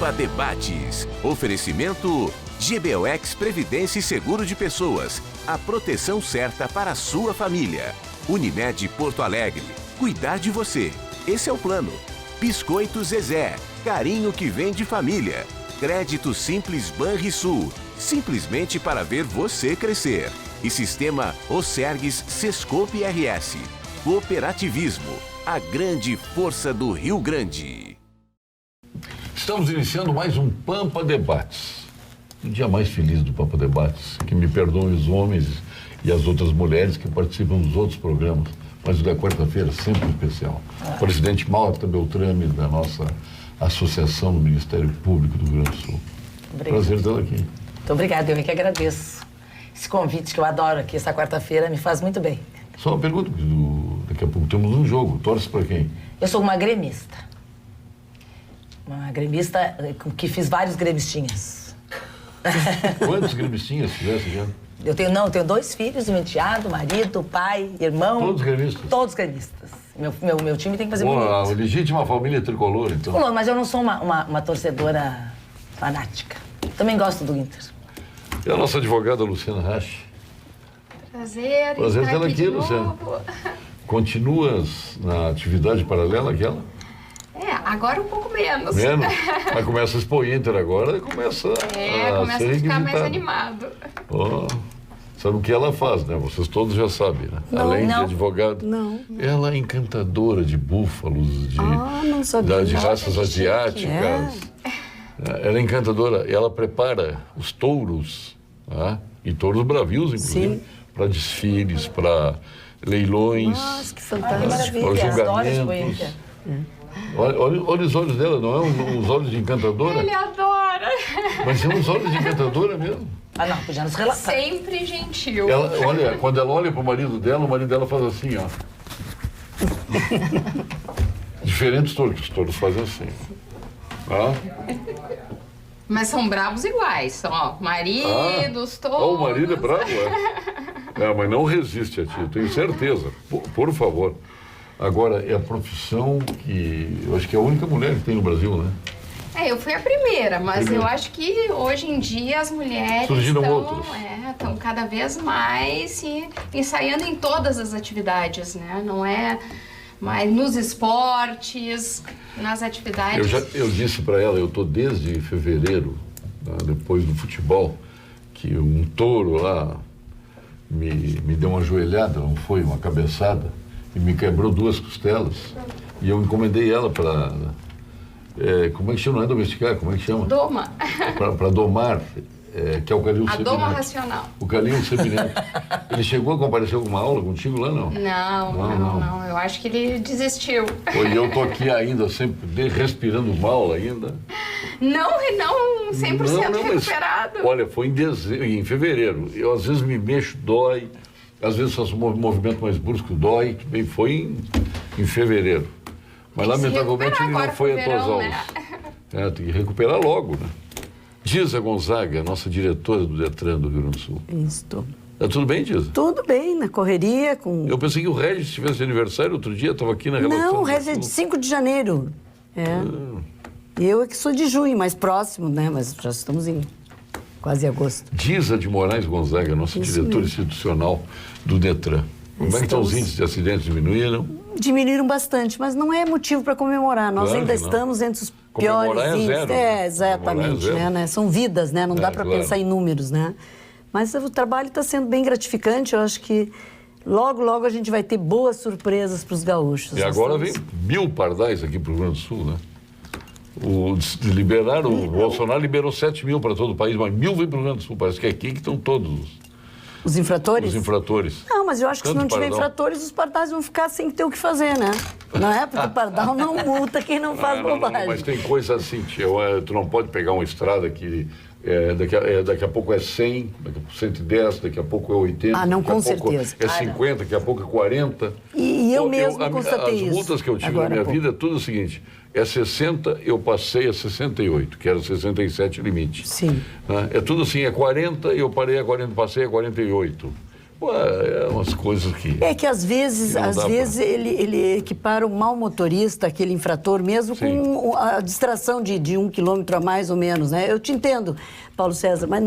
Pampa Debates. Oferecimento GBOX Previdência e Seguro de Pessoas. A proteção certa para a sua família. Unimed Porto Alegre. Cuidar de você. Esse é o plano. Biscoito Zezé. Carinho que vem de família. Crédito Simples Banrisul. Simplesmente para ver você crescer. E Sistema Osergues Sescope RS. Cooperativismo. A grande força do Rio Grande. Estamos iniciando mais um Pampa Debates. O dia mais feliz do Pampa Debates, que me perdoem os homens e as outras mulheres que participam dos outros programas, mas o da quarta-feira sempre especial. O presidente Malta Beltrame, da nossa associação do Ministério Público do Rio Grande do Sul. Obrigada. Prazer tê-la aqui. Muito obrigada, eu que agradeço. Esse convite que eu adoro aqui, essa quarta-feira, me faz muito bem. Só uma pergunta, daqui a pouco temos um jogo, torce para quem? Eu sou uma gremista. Uma gremista que fiz vários gremistinhas. Quantos gremistinhas fizesse já? Eu tenho 2 filhos, um enteado, marido, pai, irmão. Todos gremistas? Todos gremistas. Meu time tem que fazer bonito. A legítima família tricolor, então. Não, mas eu não sou uma torcedora fanática. Também gosto do Inter. E a nossa advogada Luciana Rache. Prazer tê-la aqui, Luciana. Continuas na atividade paralela aquela? Agora um pouco menos. Menos? Mas começa a expor Inter agora e começa começa a ficar mais animado. Oh, sabe o que ela faz, né? Vocês todos já sabem, né? Além de advogada. Não. Ela é encantadora de búfalos, não sabia. de raças asiáticas. Ela é encantadora. Ela prepara os touros, né? E touros bravios, inclusive, para desfiles, para leilões. Nossa, que fantástico. Para julgamentos. Olha os olhos dela, não é uns olhos de encantadora? Ele adora. Mas são uns olhos de encantadora mesmo. Não, podia nos relatar. Sempre gentil. Quando ela olha para o marido dela faz assim, ó. Diferentes touros, os touros fazem assim. Mas são bravos iguais, são maridos, todos. O marido é bravo, mas não resiste a ti, eu tenho certeza. Por favor. Agora, é a profissão que eu acho que é a única mulher que tem no Brasil, né? Eu fui a primeira, mas eu acho que hoje em dia as mulheres estão cada vez mais se ensaiando em todas as atividades, né? Não é mais nos esportes, nas atividades. Eu disse para ela, eu estou desde fevereiro, depois do futebol, que um touro lá me deu uma joelhada, não foi, uma cabeçada, e me quebrou 2 costelas. E eu encomendei ela para... como é que chama? Não é domesticar, como é que chama? Doma. Para domar, que é o Calil Sebinento. A doma racional. O Calil Sebinento. Ele chegou a comparecer alguma aula contigo lá, não? Não. Eu acho que ele desistiu. E eu tô aqui ainda, sempre respirando mal ainda. Não 100% recuperado. Olha, foi em fevereiro. Eu às vezes me mexo, dói. Às vezes faço um movimento mais brusco, dói. Bem, foi em fevereiro. Mas lamentavelmente ele não foi às tuas aulas. Né? Tem que recuperar logo, né? Disa Gonzaga, nossa diretora do Detran do Rio Grande do Sul. Isso. Tá tudo bem, Disa? Tudo bem, na correria. Eu pensei que o Regis tivesse aniversário outro dia, estava aqui na relação. Não, o Regis é de 5 de janeiro. Eu é que sou de junho, mais próximo, né? Mas já estamos em quase agosto. Disa de Moraes Gonzaga, nossa diretora institucional do Detran. Como é que estão os índices de acidentes? Diminuíram? Diminuíram bastante, mas não é motivo para comemorar. Nós ainda estamos entre os piores índices. Zero. Exatamente. Né? São vidas, né? Não dá para pensar em números, né? Mas o trabalho está sendo bem gratificante. Eu acho que logo a gente vai ter boas surpresas para os gaúchos. E agora vem 1000 pardais aqui para o Rio Grande do Sul, né? O Bolsonaro liberou 7.000 para todo o país, mas 1.000 vem para o Rio Grande do Sul. Parece que é aqui que estão todos os infratores? Os infratores. Não, mas eu acho que se não tiver infratores, os pardais vão ficar sem ter o que fazer, né? Não é? Porque o pardal não multa quem não faz bobagem. Não, mas tem coisa assim, tu não pode pegar uma estrada que daqui a pouco é 100, daqui a pouco 110, daqui a pouco é 80. Não, com certeza. É 50, daqui a pouco é 40. E eu mesmo constatei isso. As multas que eu tive na minha vida é tudo o seguinte, é 60, eu passei a 68, que era 67 limite. Sim. É tudo assim, é 40, eu parei a 40, passei a 48. Pô, é umas coisas que... É que às vezes ele equipara o mau motorista, aquele infrator, mesmo com a distração de 1 quilômetro a mais ou menos, né? Eu te entendo, Paulo Sérgio, mas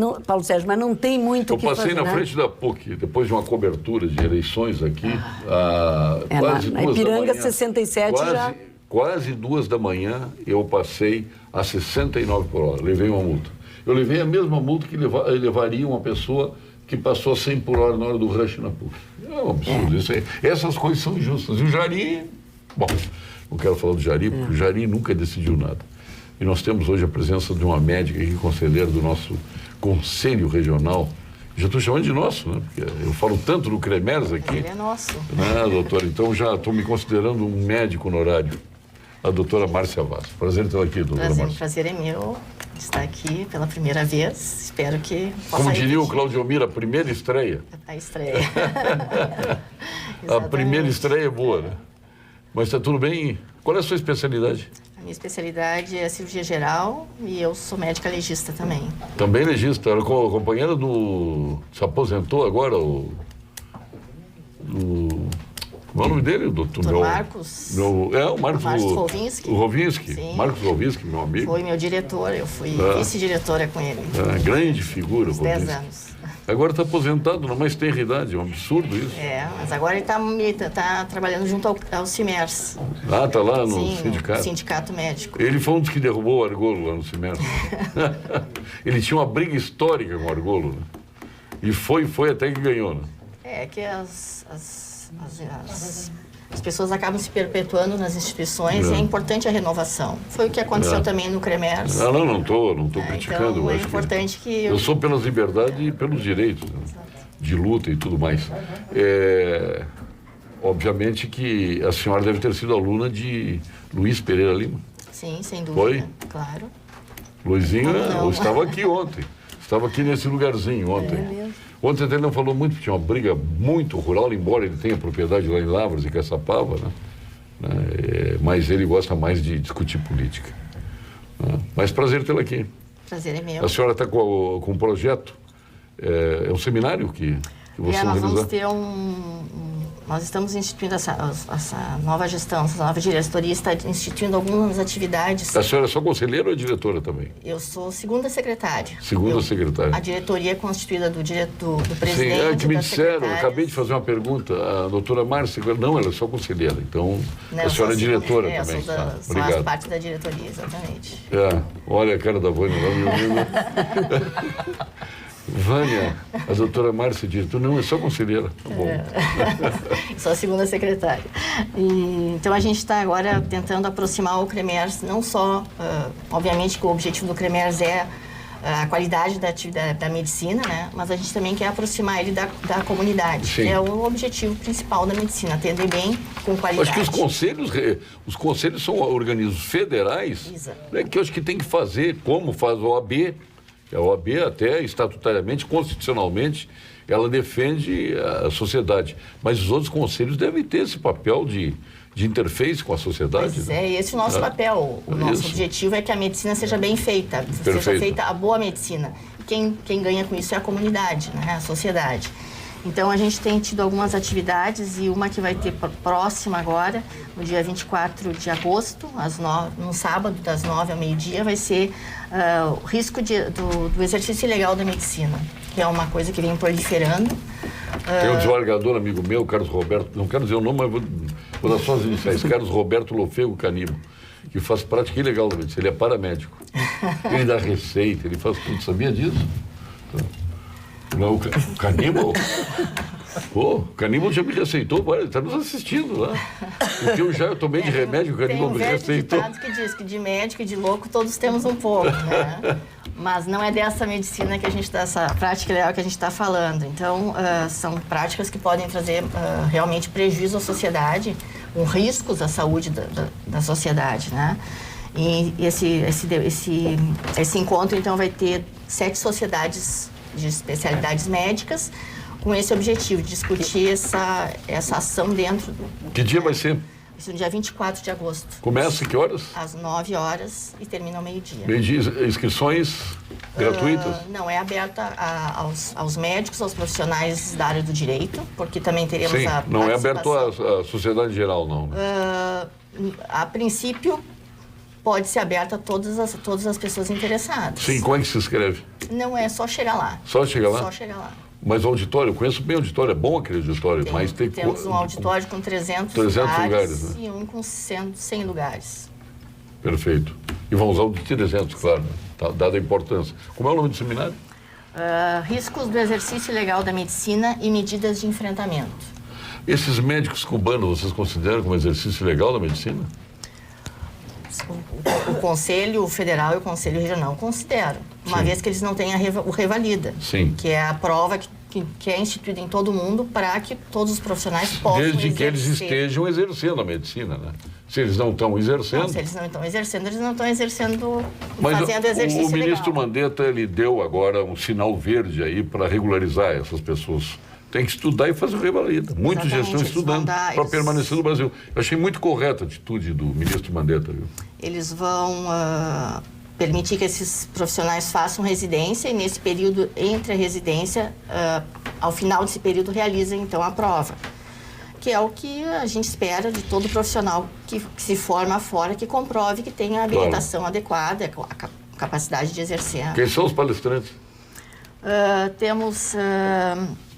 não tem muito o que fazer. Eu passei na frente da PUC, depois de uma cobertura de eleições aqui, quase na Ipiranga 67 já... Quase 2 da manhã eu passei a 69 por hora, levei uma multa. Eu levei a mesma multa que levaria uma pessoa que passou a 100 por hora na hora do rush na PUC. É um absurdo isso aí. Essas coisas são injustas. E o Jari, bom, não quero falar do Jari, porque o Jari nunca decidiu nada. E nós temos hoje a presença de uma médica aqui, conselheira do nosso Conselho Regional. Já estou chamando de nosso, né? Porque eu falo tanto do CREMERS aqui. Ele é nosso. Né, doutora? Então já estou me considerando um médico honorário. A doutora Márcia Vaz. Prazer tê-la aqui, doutora Márcia. Prazer é meu estar aqui pela primeira vez. Espero que possa Como diria o Claudio Mira, a primeira estreia. A estreia. A primeira estreia é boa, né? Mas está tudo bem? Qual é a sua especialidade? A minha especialidade é cirurgia geral e eu sou médica legista também. Também legista. Era companheira do... Se aposentou agora o... Qual é o nome dele, doutor? Marcos. O Marcos Rovinski. O Rovinski. Sim. Marcos Rovinski, meu amigo. Foi meu diretor, eu fui vice-diretora com ele. Grande figura, Rovinski. 10 anos. Agora está aposentado, na mais tenra idade, é um absurdo isso. Mas agora ele está trabalhando junto ao CIMERS. Está lá no sindicato? No sindicato médico. Ele foi um dos que derrubou o Argolo lá no CIMERS. Ele tinha uma briga histórica com o Argolo, né? E foi até que ganhou, né? É que as pessoas acabam se perpetuando nas instituições e é importante a renovação. Foi o que aconteceu também no CREMERS. Não estou criticando. Então é importante que... Eu sou pelas liberdades e pelos direitos, né? De luta e tudo mais. Obviamente que a senhora deve ter sido aluna de Luiz Pereira Lima. Sim, sem dúvida. Foi? Claro. Luizinho, eu estava aqui ontem. Estava aqui nesse lugarzinho ontem. É mesmo? Ontem até ele não falou muito, porque tinha uma briga muito rural, embora ele tenha propriedade lá em Lavras e Caçapava, né? Mas ele gosta mais de discutir política. Né? Mas prazer tê-la aqui. Prazer é meu. A senhora está com um projeto, é um seminário que você nós vamos ter nós estamos instituindo essa nova gestão, essa nova diretoria está instituindo algumas atividades. A senhora é só conselheira ou é diretora também? Eu sou segunda secretária. Secretária. A diretoria é constituída do presidente. Sim, que me disseram, eu acabei de fazer uma pergunta, a doutora Márcia, não, ela é só conselheira, então a senhora é diretora também. Sou as partes da diretoria, exatamente. Olha a cara da Vânia lá, meu amigo. Vânia, a doutora Márcia diretora, não, é só conselheira. Tá bom. Sou a segunda secretária. Então a gente está agora tentando aproximar o CREMERS, não só, obviamente que o objetivo do CREMERS é a qualidade da atividade da medicina, né? Mas a gente também quer aproximar ele da comunidade. Sim. Que é o objetivo principal da medicina, atender bem com qualidade. Acho que os conselhos são organismos federais, né, que eu acho que tem que fazer como faz a OAB. A OAB até estatutariamente, constitucionalmente, ela defende a sociedade. Mas os outros conselhos devem ter esse papel de interface com a sociedade. Pois é, esse é o nosso papel. O nosso objetivo é que a medicina seja bem feita, seja feita a boa medicina. Quem ganha com isso é a comunidade, né? A sociedade. Então, a gente tem tido algumas atividades e uma que vai ter próxima agora, no dia 24 de agosto, no sábado, das 9 ao meio-dia, vai ser o risco do exercício ilegal da medicina, que é uma coisa que vem proliferando. Tem um desembargador amigo meu, Carlos Roberto, não quero dizer o nome, mas vou dar só as iniciais, Carlos Roberto Lofego Canibo, que faz prática ilegal da medicina, ele é paramédico. Ele dá receita, ele faz tudo, sabia disso? Não, o Caníbal? Pô, o Caníbal já me receitou, ele está nos assistindo lá. Porque eu já tomei de remédio, o Caníbal me receitou. Tem um velho ditado que diz que de médico e de louco todos temos um pouco, né? Mas não é dessa medicina que a gente dessa prática legal que a gente está falando. Então, são práticas que podem trazer realmente prejuízo à sociedade, com riscos à saúde da sociedade, né? E esse encontro, então, vai ter 7 sociedades de especialidades médicas, com esse objetivo de discutir essa ação dentro... Que dia vai ser? Isso no dia 24 de agosto. Começa que horas? Às 9 horas e termina ao meio-dia. Meio-dia, inscrições gratuitas? Não, é aberta aos médicos, aos profissionais da área do direito, porque também teremos Sim, a não é aberto à sociedade em geral, não. Né? A princípio, pode ser aberta a todas as pessoas interessadas. Sim, como é que se inscreve? Não é só chegar lá. Só chegar lá? Só chegar lá. Mas o auditório, eu conheço bem o auditório, é bom aquele auditório, mas tem... Temos um auditório com 300 lugares, né? E um com 100 lugares. Perfeito. E vão usar o de 300, claro, tá, dada a importância. Como é o nome do seminário? Riscos do exercício legal da medicina e medidas de enfrentamento. Esses médicos cubanos, vocês consideram como exercício legal da medicina? O Conselho Federal e o Conselho Regional consideram, uma vez que eles não têm o Revalida, Sim. que é a prova que é instituída em todo mundo para que todos os profissionais possam Desde que eles estejam exercendo a medicina, né? Se eles não estão exercendo... Não, se eles não estão exercendo, eles não estão exercendo, mas fazendo exercício o ministro legal. Mandetta, ele deu agora um sinal verde aí para regularizar essas pessoas. Tem que estudar e fazer o revalida. Muitos já estão estudando para permanecer no Brasil. Eu achei muito correta a atitude do ministro Mandetta. Viu? Eles vão permitir que esses profissionais façam residência e nesse período, entre a residência, ao final desse período, realizem então a prova. Que é o que a gente espera de todo profissional que se forma fora, que comprove que tem a habilitação adequada, a capacidade de exercer. Quem são os palestrantes? Temos...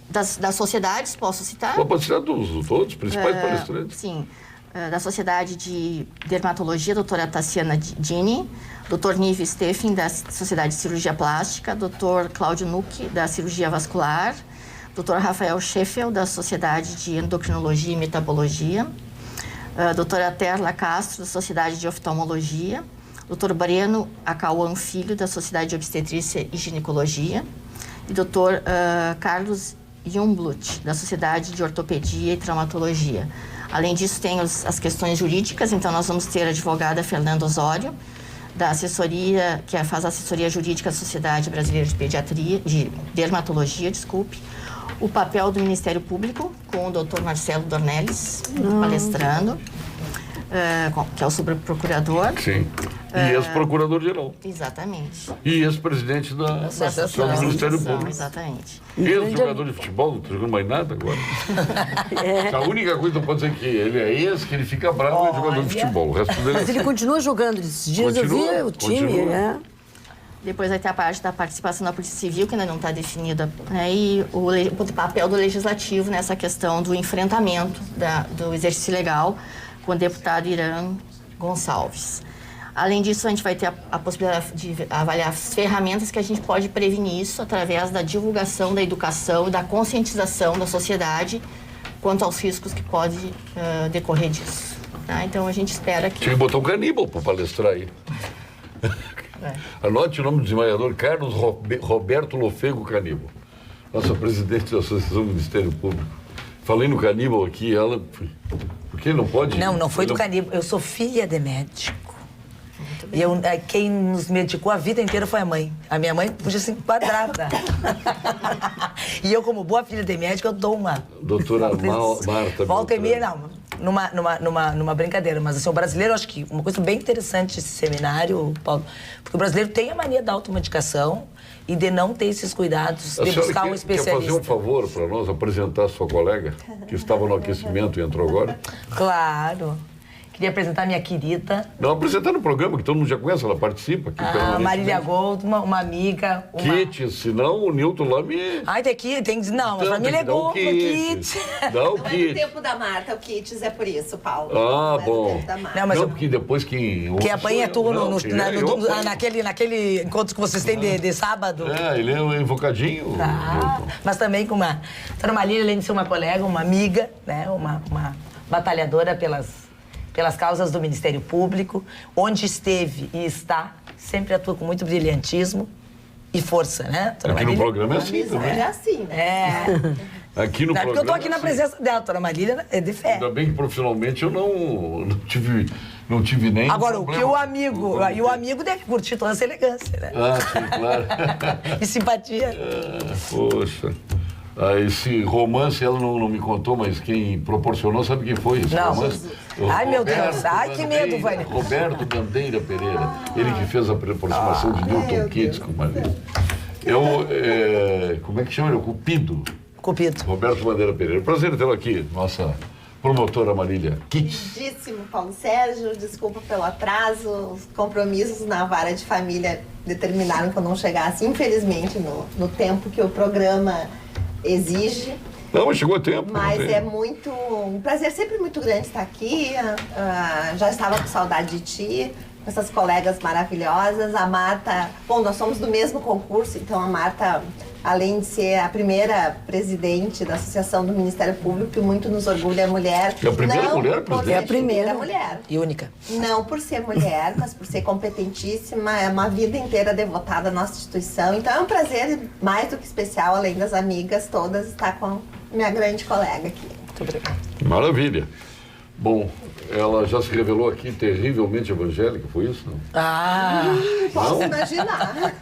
Das sociedades, posso citar? Pode citar todos os principais palestrantes. Sim. Da Sociedade de Dermatologia, doutora Tassiana Dini, doutor Nive Steffen, da Sociedade de Cirurgia Plástica, doutor Cláudio Nucchi, da Cirurgia Vascular, doutor Rafael Scheffel, da Sociedade de Endocrinologia e Metabologia, doutora Terla Castro, da Sociedade de Oftalmologia, doutor Breno Acauan Filho, da Sociedade de Obstetrícia e Ginecologia, e doutor Carlos Jumblut, da Sociedade de Ortopedia e Traumatologia. Além disso, tem as questões jurídicas, então nós vamos ter a advogada Fernanda Osório, da assessoria, que faz a assessoria jurídica da Sociedade Brasileira de Dermatologia, o papel do Ministério Público, com o doutor Marcelo Dornelles, palestrando, que é o subprocurador. Sim. E ex-procurador-geral. Exatamente. E ex-presidente da Associação do Ministério Público. Exatamente. Ex-jogador de futebol, não está jogando mais nada agora. A única coisa que não pode ser que ele é ex, que ele fica bravo, é jogador de futebol. O resto dele... Mas ele continua jogando. Esses dias eu vi o time, né? Depois vai ter a parte da participação da Polícia Civil, que ainda não está definida, né? E o papel do Legislativo nessa questão do enfrentamento do exercício legal com o deputado Irã Gonçalves. Além disso, a gente vai ter a possibilidade de avaliar as ferramentas que a gente pode prevenir isso através da divulgação, da educação e da conscientização da sociedade quanto aos riscos que pode decorrer disso. Tá? Então, a gente espera que... Tinha que botar um caníbal para palestrar aí. Anote o nome do desembargador Carlos Roberto Lofego Caníbal, nossa presidente da Associação do Ministério Público. Falei no caníbal aqui, ela... Por que não pode? Não foi do caníbal. Eu sou filha de médico. E quem nos medicou a vida inteira foi a mãe. A minha mãe podia ser quadrada. E eu, como boa filha de médico, eu dou uma... Doutora Marta... Volta e meia, não. Numa brincadeira. Mas, assim, o brasileiro, acho que uma coisa bem interessante esse seminário, Paulo, porque o brasileiro tem a mania da automedicação e de não ter esses cuidados, de buscar um especialista. Quer fazer um favor para nós, apresentar a sua colega, que estava no aquecimento e entrou agora? Claro. Queria apresentar minha querida... Não, apresentar no programa, que todo mundo já conhece, ela participa aqui. Marília Gold, uma amiga... Kit, senão o Nilton lá me... Ai, tem... Não, mas pra mim ele é Gold, Kit. Não, não é no tempo da Marta, o Kits é por isso, Paulo. Ah, não bom. É no tempo da Marta. Não, mas porque depois quem apanha tudo naquele encontro que vocês têm de sábado. Ele é um invocadinho. Mas também com uma... Dona Marília, além de ser uma colega, uma amiga, né? Uma batalhadora pelas causas do Ministério Público, onde esteve e está, sempre atua com muito brilhantismo e força, né? Aqui no programa é assim também. É assim, né? Aqui no programa. Porque eu tô aqui na presença dela, Dona Marília, é de fé. Ainda bem que profissionalmente eu não tive nem. Agora, o que o amigo deve curtir toda essa elegância, né? Sim, claro. E simpatia. Poxa. Esse romance, ela não me contou, mas quem proporcionou, sabe quem foi esse romance? Ai, meu Deus. Ai, que medo, Vânia. Roberto Bandeira Pereira. Ele que fez a aproximação de Newton Keats com Maria. Como é que chama ele? Cupido. Roberto Bandeira Pereira. Prazer tê-lo aqui, nossa promotora Marília Keats. Lindíssimo, Paulo Sérgio. Desculpa pelo atraso. Os compromissos na vara de família determinaram que eu não chegasse, infelizmente, no tempo que o programa exige. Não, mas chegou a tempo. Mas é muito um prazer sempre muito grande estar aqui. Já estava com saudade de ti, com essas colegas maravilhosas. A Marta, bom, nós somos do mesmo concurso, então a Marta, além de ser a primeira presidente da Associação do Ministério Público, que muito nos orgulha, é mulher. É a primeira mulher presidente? É a primeira mulher. E única. Não por ser mulher, mas por ser competentíssima, é uma vida inteira devotada à nossa instituição. Então é um prazer mais do que especial, além das amigas todas, estar com minha grande colega aqui. Muito obrigada. Maravilha. Bom, ela já se revelou aqui terrivelmente evangélica, foi isso? Não? Posso imaginar.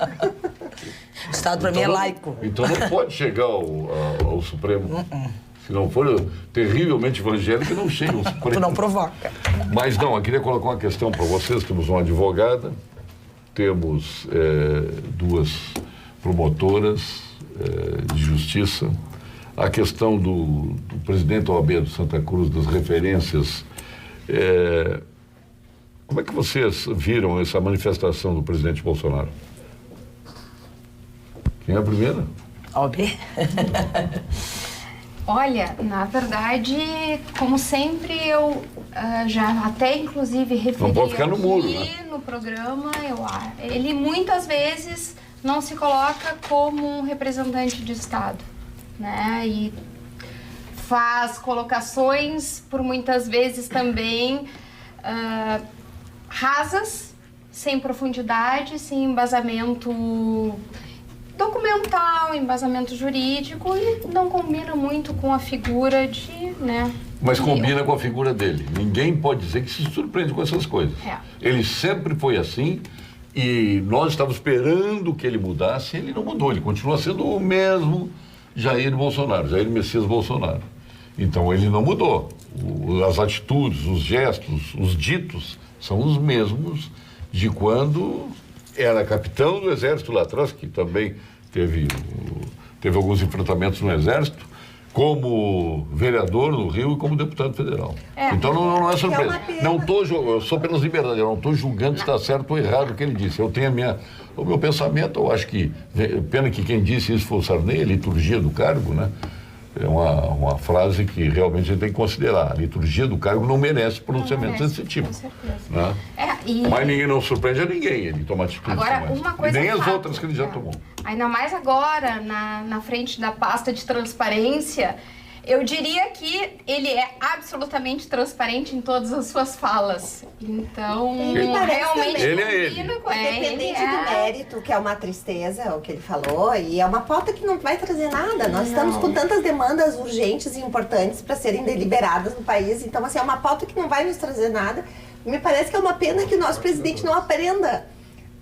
O Estado para mim é laico. Então não pode chegar ao Supremo. Se não for terrivelmente evangélica, não chega ao Supremo. Tu não provoca. Mas não, eu queria colocar uma questão para vocês. Temos uma advogada, temos duas promotoras de justiça. A questão do presidente da OAB do Santa Cruz, das referências. Como é que vocês viram essa manifestação do presidente Bolsonaro? Quem é a primeira? OAB. Olha, na verdade, como sempre, eu já até inclusive referi não pode ficar no muro, aqui, né? No programa, ele muitas vezes não se coloca como um representante de Estado, né? E faz colocações, por muitas vezes também rasas, sem profundidade, sem embasamento documental, embasamento jurídico, e não combina muito com a figura de, né? Mas combina com a figura dele. Ninguém pode dizer que se surpreende com essas coisas. Ele sempre foi assim e nós estávamos esperando que ele mudasse, ele não mudou, ele continua sendo o mesmo Jair Bolsonaro, Jair Messias Bolsonaro. Então ele não mudou. As atitudes, os gestos, os ditos são os mesmos de quando era capitão do Exército lá atrás, que também teve alguns enfrentamentos no Exército, como vereador no Rio e como deputado federal. Então não é surpresa. Eu sou pelas liberdades, eu não estou julgando se está certo ou errado o que ele disse. Eu tenho o meu pensamento, eu acho que, pena que quem disse isso foi o Sarney, a liturgia do cargo, né? É uma frase que realmente a gente tem que considerar. A liturgia do cargo não merece pronunciamentos desse tipo. Com certeza. Né? Mas ninguém não surpreende a ninguém ele toma atitude. Agora, uma coisa e nem as outras que ele já tomou. Ainda mais agora, na frente da pasta de transparência, eu diria que ele é absolutamente transparente em todas as suas falas. Então, realmente... Ele é ele. Independente do mérito, que é uma tristeza, o que ele falou, e é uma pauta que não vai trazer nada. Nós estamos com tantas demandas urgentes e importantes para serem deliberadas no país. Então, assim, é uma pauta que não vai nos trazer nada. Me parece que é uma pena que o nosso presidente não aprenda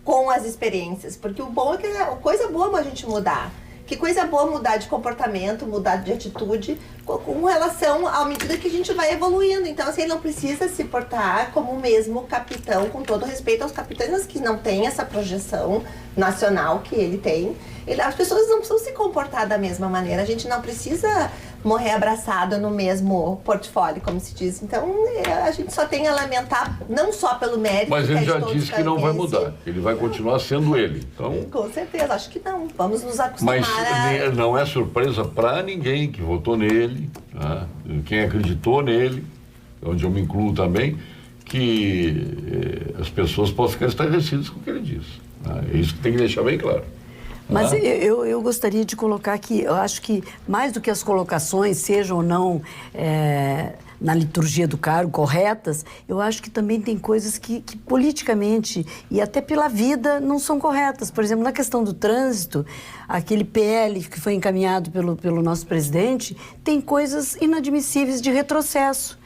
com as experiências, porque o bom é que coisa boa é a gente mudar. Que coisa boa mudar de comportamento, mudar de atitude com relação à medida que a gente vai evoluindo. Então, assim, ele não precisa se portar como o mesmo capitão, com todo respeito aos capitães que não têm essa projeção nacional que ele tem. As pessoas não precisam se comportar da mesma maneira. A gente não precisa morrer abraçado no mesmo portfólio, como se diz. Então, a gente só tem a lamentar, não só pelo mérito... Mas ele já disse que não vai mudar. Ele vai continuar sendo ele. Então... Com certeza, acho que não. Vamos nos acostumar. Mas não é surpresa para ninguém que votou nele, né? Quem acreditou nele, onde eu me incluo também, que as pessoas possam ficar estarrecidas com o que ele disse. Né? É isso que tem que deixar bem claro. Mas eu gostaria de colocar que eu acho que mais do que as colocações sejam ou não na liturgia do cargo corretas, eu acho que também tem coisas que politicamente e até pela vida não são corretas. Por exemplo, na questão do trânsito, aquele PL que foi encaminhado pelo nosso presidente tem coisas inadmissíveis de retrocesso.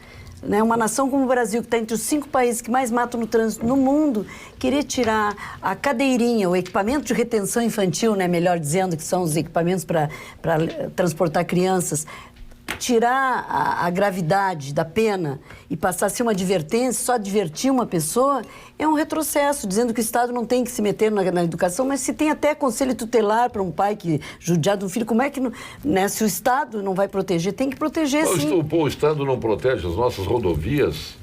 né, uma nação como o Brasil, que está entre os 5 países que mais matam no trânsito no mundo, querer tirar a cadeirinha, o equipamento de retenção infantil, né, melhor dizendo, que são os equipamentos para transportar crianças, tirar a gravidade da pena e passar a ser uma advertência, só advertir uma pessoa, é um retrocesso, dizendo que o Estado não tem que se meter na educação, mas se tem até conselho tutelar para um pai que judiado um filho, como é que, né, se o Estado não vai proteger, tem que proteger sim. O Estado não protege as nossas rodovias,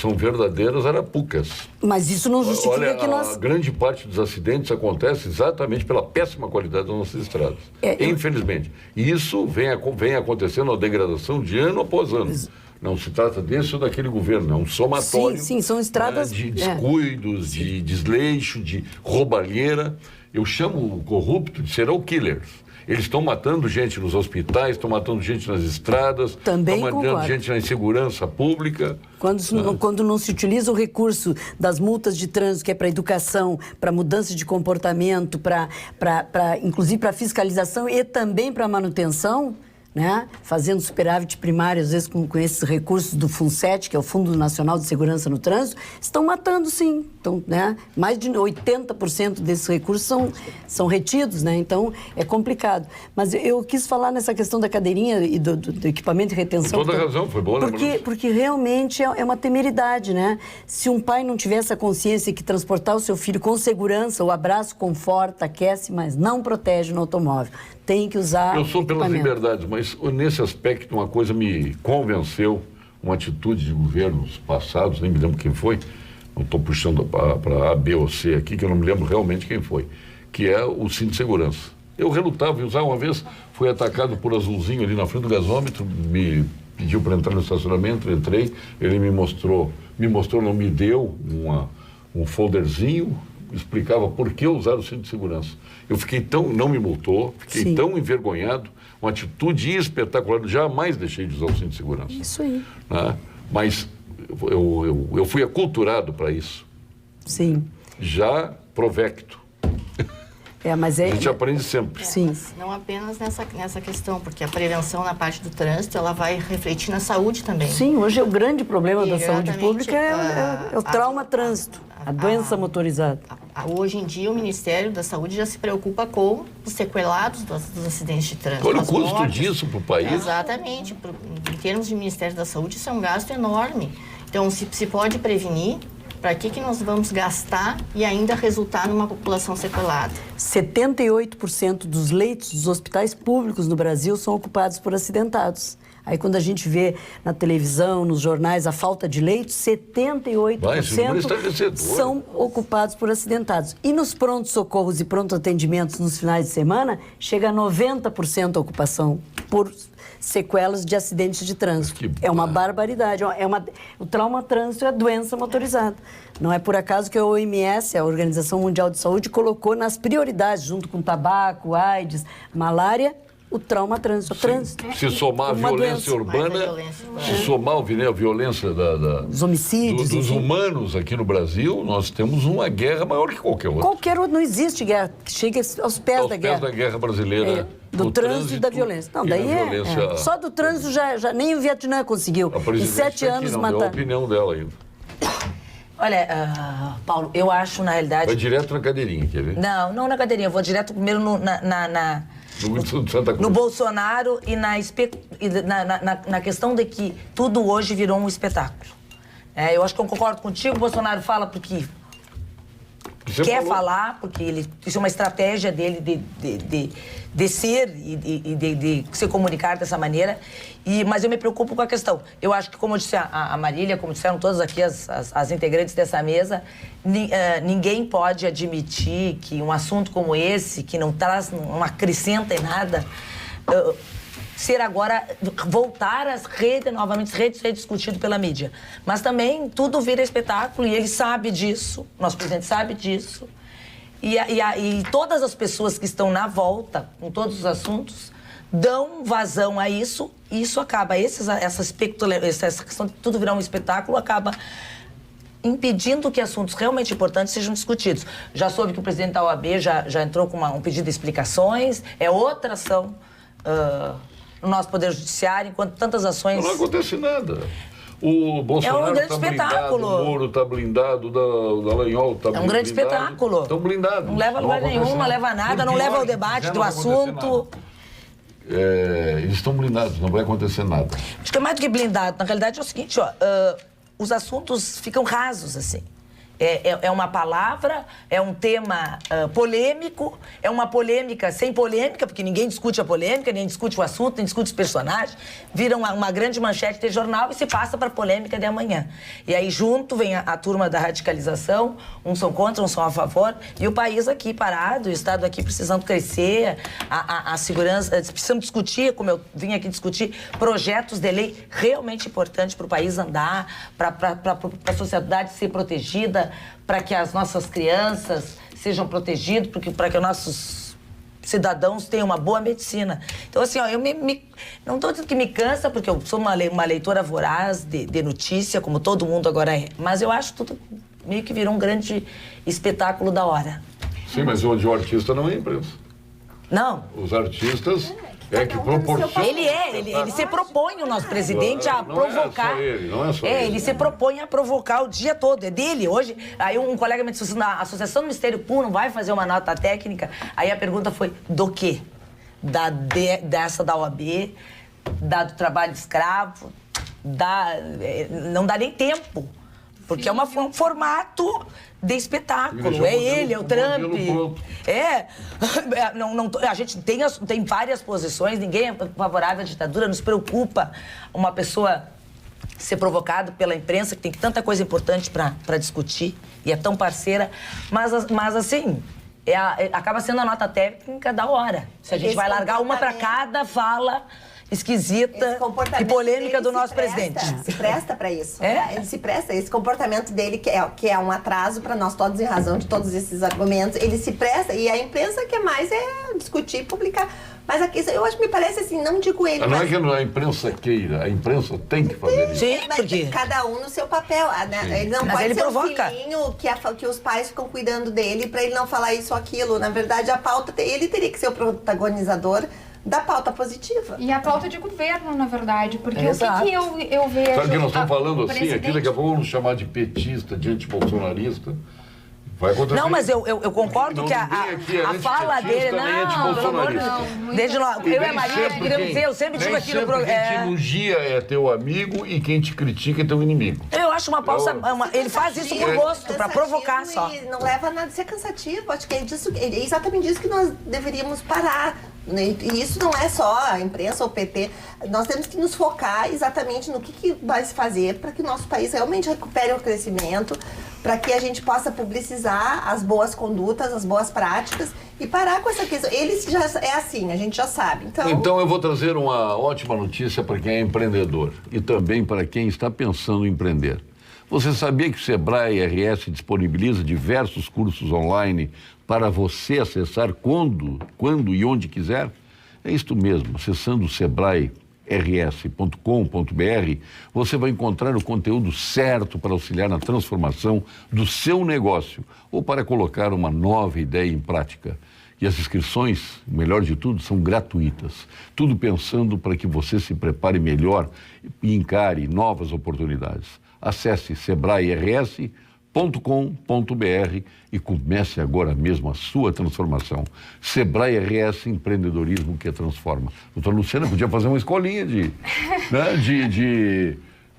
são verdadeiras arapucas. Mas isso não justifica que nós... A grande parte dos acidentes acontece exatamente pela péssima qualidade das nossas estradas. Infelizmente. E isso vem acontecendo a degradação de ano após ano. Não se trata desse ou daquele governo, é um somatório. Sim, são estradas... de descuidos, de desleixo, de roubalheira. Eu chamo o corrupto de serial killers. Eles estão matando gente nos hospitais, estão matando gente nas estradas, também estão matando gente na insegurança pública. Quando não se utiliza o recurso das multas de trânsito, que é para educação, para mudança de comportamento, inclusive para fiscalização e também para manutenção, né? Fazendo superávit primário, às vezes com esses recursos do FUNSET, que é o Fundo Nacional de Segurança no Trânsito, estão matando sim. Então, né? Mais de 80% desses recursos são retidos, né? Então é complicado. Mas eu quis falar nessa questão da cadeirinha e do equipamento de retenção. Com toda razão, foi boa lembrança. Porque realmente é uma temeridade, né? Se um pai não tiver essa consciência que transportar o seu filho com segurança, o abraço conforta, aquece, mas não protege no automóvel. Tem que usar. Eu sou pelas liberdades, mas nesse aspecto uma coisa me convenceu, uma atitude de governos passados, nem me lembro quem foi, não estou puxando para A, B ou C aqui, que eu não me lembro realmente quem foi, que é o cinto de segurança. Eu relutava em usar, uma vez fui atacado por azulzinho ali na frente do gasômetro, me pediu para entrar no estacionamento, entrei, ele me deu um folderzinho, explicava por que usar o cinto de segurança. Eu fiquei não me multou, fiquei tão envergonhado, uma atitude espetacular, jamais deixei de usar o cinto de segurança. Isso aí. Né? Mas eu fui aculturado para isso. Sim. Já provecto. Mas a gente aprende sempre. Sim. Não apenas nessa questão, porque a prevenção na parte do trânsito, ela vai refletir na saúde também. Sim, hoje o grande problema da saúde pública é o trauma-trânsito, a doença motorizada. Hoje em dia, o Ministério da Saúde já se preocupa com os sequelados dos acidentes de trânsito. Olha o custo disso para o país. Exatamente. Em termos de Ministério da Saúde, isso é um gasto enorme. Então, se pode prevenir, para que nós vamos gastar e ainda resultar numa população sequelada? 78% dos leitos dos hospitais públicos no Brasil são ocupados por acidentados. Aí quando a gente vê na televisão, nos jornais, a falta de leitos, 78% são ocupados por acidentados. E nos prontos-socorros e pronto-atendimentos nos finais de semana, chega a 90% a ocupação por sequelas de acidentes de trânsito. É uma barbaridade. O trauma-trânsito é a doença motorizada. Não é por acaso que a OMS, a Organização Mundial de Saúde, colocou nas prioridades, junto com tabaco, AIDS, malária, o trauma-trânsito. Se somar a violência urbana, se somar a violência dos homicídios, dos humanos aqui no Brasil, nós temos uma guerra maior que qualquer outra. Qualquer outra, não existe guerra que chegue aos pés da guerra. Aos pés da guerra brasileira. Do trânsito e da violência. Não, daí só do trânsito já nem o Vietnã conseguiu. Em 7 anos não matar. Deu a opinião dela ainda. Olha, Paulo, eu acho, na realidade... Vai direto na cadeirinha, quer ver? Não na cadeirinha. Eu vou direto primeiro no Bolsonaro e na questão de que tudo hoje virou um espetáculo. Eu acho que eu concordo contigo. O Bolsonaro fala porque quer falar, porque isso é uma estratégia dele de ser e de se comunicar dessa maneira. Mas eu me preocupo com a questão. Eu acho que, como disse a Marília, como disseram todas aqui as integrantes dessa mesa, ninguém pode admitir que um assunto como esse, que não acrescenta em nada, ser agora, voltar às redes, novamente, ser discutido pela mídia. Mas também tudo vira espetáculo e ele sabe disso, nosso presidente sabe disso. E todas as pessoas que estão na volta, com todos os assuntos, dão vazão a isso e isso acaba. Essa questão de tudo virar um espetáculo acaba impedindo que assuntos realmente importantes sejam discutidos. Já soube que o presidente da OAB já entrou com um pedido de explicações, é outra ação no nosso Poder Judiciário, enquanto tantas ações... Não acontece nada. O Bolsonaro grande espetáculo. O Moro está blindado, o Dallagnol está blindado. É um grande espetáculo. Estão blindados. Não leva a lugar nenhum, não leva a nada, não leva ao debate do assunto. Eles estão blindados, não vai acontecer nada. Acho que é mais do que blindado. Na realidade é o seguinte, os assuntos ficam rasos, assim. É uma palavra, é um tema polêmico, é uma polêmica sem polêmica, porque ninguém discute a polêmica, nem discute o assunto, nem discute os personagens. Vira uma grande manchete de jornal e se passa para a polêmica de amanhã. E aí junto vem a turma da radicalização, uns são contra, uns são a favor, e o país aqui parado, o Estado aqui precisando crescer, a segurança, precisamos discutir, como eu vim aqui discutir, projetos de lei realmente importantes para o país andar, para a sociedade ser protegida, para que as nossas crianças sejam protegidas, para que os nossos cidadãos tenham uma boa medicina. Então, assim, eu não estou dizendo que me cansa, porque eu sou uma leitora voraz de notícia, como todo mundo agora é, mas eu acho tudo meio que virou um grande espetáculo da hora. Sim, mas o artista não é imprensa. Não. Os artistas que proporcionam... Ele se propõe, o nosso presidente, a provocar. Não é só ele. Ele se propõe a provocar o dia todo, é dele. Hoje, aí um colega me disse, a Associação do Ministério Público não vai fazer uma nota técnica? Aí a pergunta foi, do quê? Dessa da OAB, do trabalho escravo, não dá nem tempo. Porque é um formato de espetáculo. É ele, é o Trump. A gente tem várias posições, ninguém é favorável à ditadura, nos preocupa uma pessoa ser provocada pela imprensa, que tem tanta coisa importante para discutir, e é tão parceira, mas assim... acaba sendo a nota técnica da hora. Se a gente vai largar uma para cada fala esquisita e polêmica do nosso presidente. Se presta para isso. Ele se presta. Esse comportamento dele, que é um atraso para nós todos, em razão de todos esses argumentos, ele se presta. E a imprensa quer mais discutir e publicar. Mas aqui, eu acho que me parece assim, não digo ele. Não é que a imprensa queira, a imprensa tem que fazer isso. Sim, porque... Cada um no seu papel. Né? Ele não pode ser provoca. Um filhinho que os pais ficam cuidando dele para ele não falar isso ou aquilo. Na verdade, a pauta, ele teria que ser o protagonizador da pauta positiva. E a pauta de governo, na verdade, porque o que eu vejo... Sabe que nós estamos falando assim, aqui daqui a pouco vamos chamar de petista, de antibolsonarista. Vai acontecer. Não, mas eu concordo que a fala dele... Não, pelo amor de Deus. Desde logo, eu e a Maria queremos dizer, eu sempre digo aqui no programa... Quem te elogia é teu amigo e quem te critica é teu inimigo. Eu acho uma pausa... Ele faz isso por gosto, para provocar só. Não leva a nada de ser cansativo. Acho que é exatamente isso que nós deveríamos parar. E isso não é só a imprensa ou o PT. Nós temos que nos focar exatamente no que vai se fazer para que o nosso país realmente recupere o crescimento, para que a gente possa publicizar as boas condutas, as boas práticas e parar com essa questão. Ele já é assim, a gente já sabe. Então eu vou trazer uma ótima notícia para quem é empreendedor e também para quem está pensando em empreender. Você sabia que o Sebrae RS disponibiliza diversos cursos online para você acessar quando e onde quiser? É isto mesmo, acessando sebrae.rs.com.br, você vai encontrar o conteúdo certo para auxiliar na transformação do seu negócio ou para colocar uma nova ideia em prática. E as inscrições, o melhor de tudo, são gratuitas. Tudo pensando para que você se prepare melhor e encare novas oportunidades. Acesse sebrae.rs.com.br e comece agora mesmo a sua transformação. Sebrae RS, empreendedorismo que transforma. Doutora Luciana, podia fazer uma escolinha de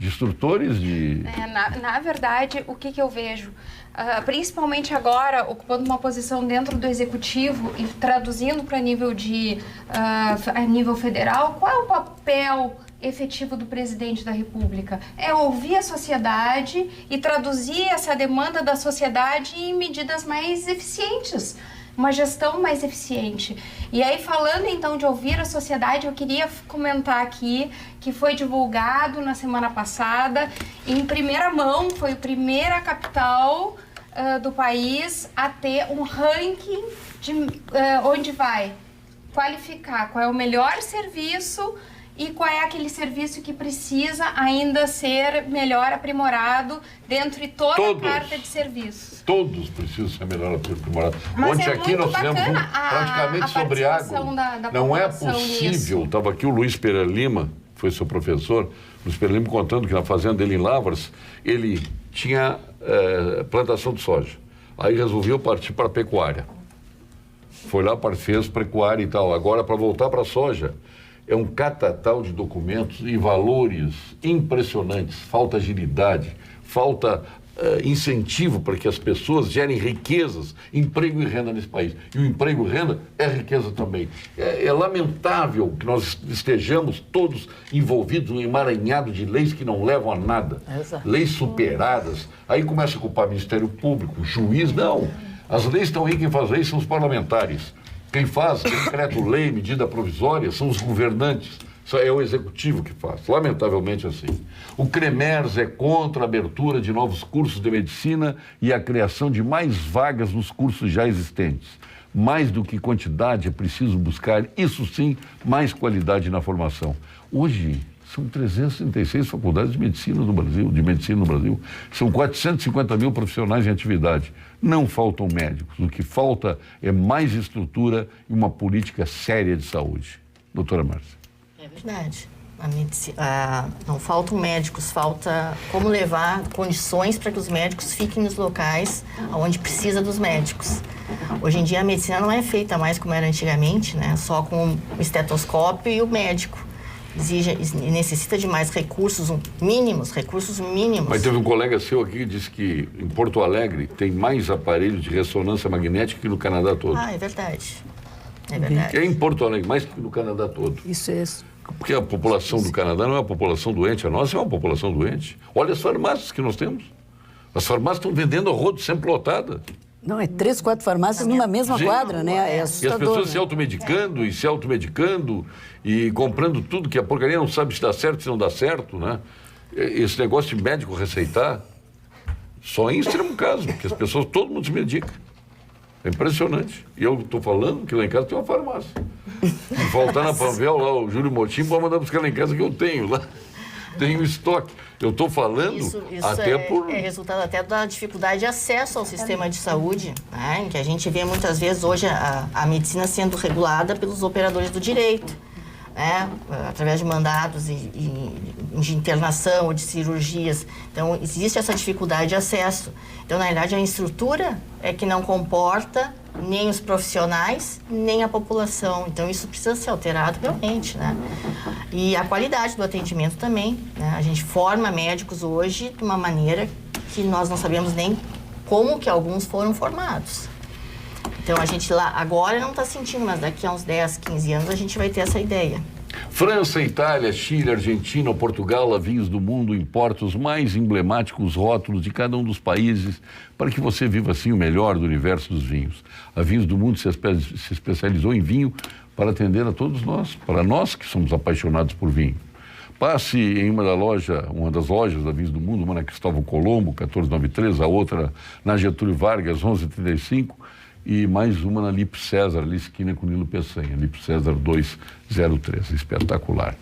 instrutores de... Na verdade, o que eu vejo? Principalmente agora, ocupando uma posição dentro do executivo e traduzindo para nível a nível federal, qual é o papel efetivo do presidente da República? É ouvir a sociedade e traduzir essa demanda da sociedade em medidas mais eficientes, uma gestão mais eficiente. E aí, falando então de ouvir a sociedade, eu queria comentar aqui que foi divulgado na semana passada, em primeira mão, foi a primeira capital do país a ter um ranking de onde vai qualificar qual é o melhor serviço e qual é aquele serviço que precisa ainda ser melhor aprimorado dentro de toda a carta de serviços. Todos precisam ser melhor aprimorados. Mas Ontem aqui nós fizemos praticamente sobre água. Não é possível, estava aqui o Luiz Pereira Lima, foi seu professor, Luiz Pereira Lima contando que na fazenda dele em Lavras, ele tinha plantação de soja. Aí resolveu partir para a pecuária. Foi lá, fez pecuária e tal. Agora, para voltar para a soja, é um catatal de documentos e valores impressionantes. Falta agilidade, falta incentivo para que as pessoas gerem riquezas, emprego e renda nesse país. E o emprego e renda é riqueza também. É lamentável que nós estejamos todos envolvidos num emaranhado de leis que não levam a nada. Exato. Leis superadas. Aí começa a culpar o Ministério Público, o juiz. Não. As leis estão aí, quem faz leis são os parlamentares. Quem faz decreto-lei, medida provisória, são os governantes. Isso é o executivo que faz, lamentavelmente assim. O CREMERS é contra a abertura de novos cursos de medicina e a criação de mais vagas nos cursos já existentes. Mais do que quantidade, é preciso buscar, isso sim, mais qualidade na formação. Hoje, são 336 faculdades de medicina no Brasil, São 450 mil profissionais em atividade. Não faltam médicos. O que falta é mais estrutura e uma política séria de saúde. Doutora Márcia. É verdade. Não faltam médicos, falta como levar condições para que os médicos fiquem nos locais onde precisa dos médicos. Hoje em dia a medicina não é feita mais como era antigamente, né? Só com o estetoscópio e o médico. Necessita de mais recursos mínimos. Mas teve um colega seu aqui que disse que em Porto Alegre tem mais aparelhos de ressonância magnética que no Canadá todo. É verdade. É verdade. É em Porto Alegre, mais que no Canadá todo. Isso é. Porque a população do Canadá não é uma população doente, a nossa é uma população doente. Olha as farmácias que nós temos. As farmácias estão vendendo a rodo, sempre lotada. Não, é 3, 4 farmácias numa mesma quadra, né? É assustador. E as pessoas se automedicando e comprando tudo que a porcaria não sabe se dá certo, se não dá certo, né? Esse negócio de médico receitar, só em extremo caso, porque as pessoas, todo mundo se medica. É impressionante. E eu estou falando que lá em casa tem uma farmácia. Se faltar na Panvel, lá o Júlio Motim pode mandar buscar lá em casa que eu tenho lá. Tenho estoque. Eu estou falando isso até é resultado até da dificuldade de acesso ao sistema de saúde, né? Em que a gente vê muitas vezes hoje a medicina sendo regulada pelos operadores do direito, né? Através de mandados de internação ou de cirurgias. Então, existe essa dificuldade de acesso. Então, na realidade, a estrutura é que não comporta nem os profissionais, nem a população. Então, isso precisa ser alterado realmente, né? E a qualidade do atendimento também, né? A gente forma médicos hoje de uma maneira que nós não sabemos nem como que alguns foram formados. Então, a gente lá agora não está sentindo, mas daqui a uns 10, 15 anos a gente vai ter essa ideia. França, Itália, Chile, Argentina, Portugal, a Vinhos do Mundo importa os mais emblemáticos rótulos de cada um dos países para que você viva assim o melhor do universo dos vinhos. A Vinhos do Mundo se especializou em vinho para atender a todos nós, para nós que somos apaixonados por vinho. Passe em uma das lojas da Vinhos do Mundo, uma na Cristóvão Colombo, 1493, a outra na Getúlio Vargas, 1135, e mais uma na Lipe César, ali esquina com Nilo Peçanha, Lipe César 203, espetacular.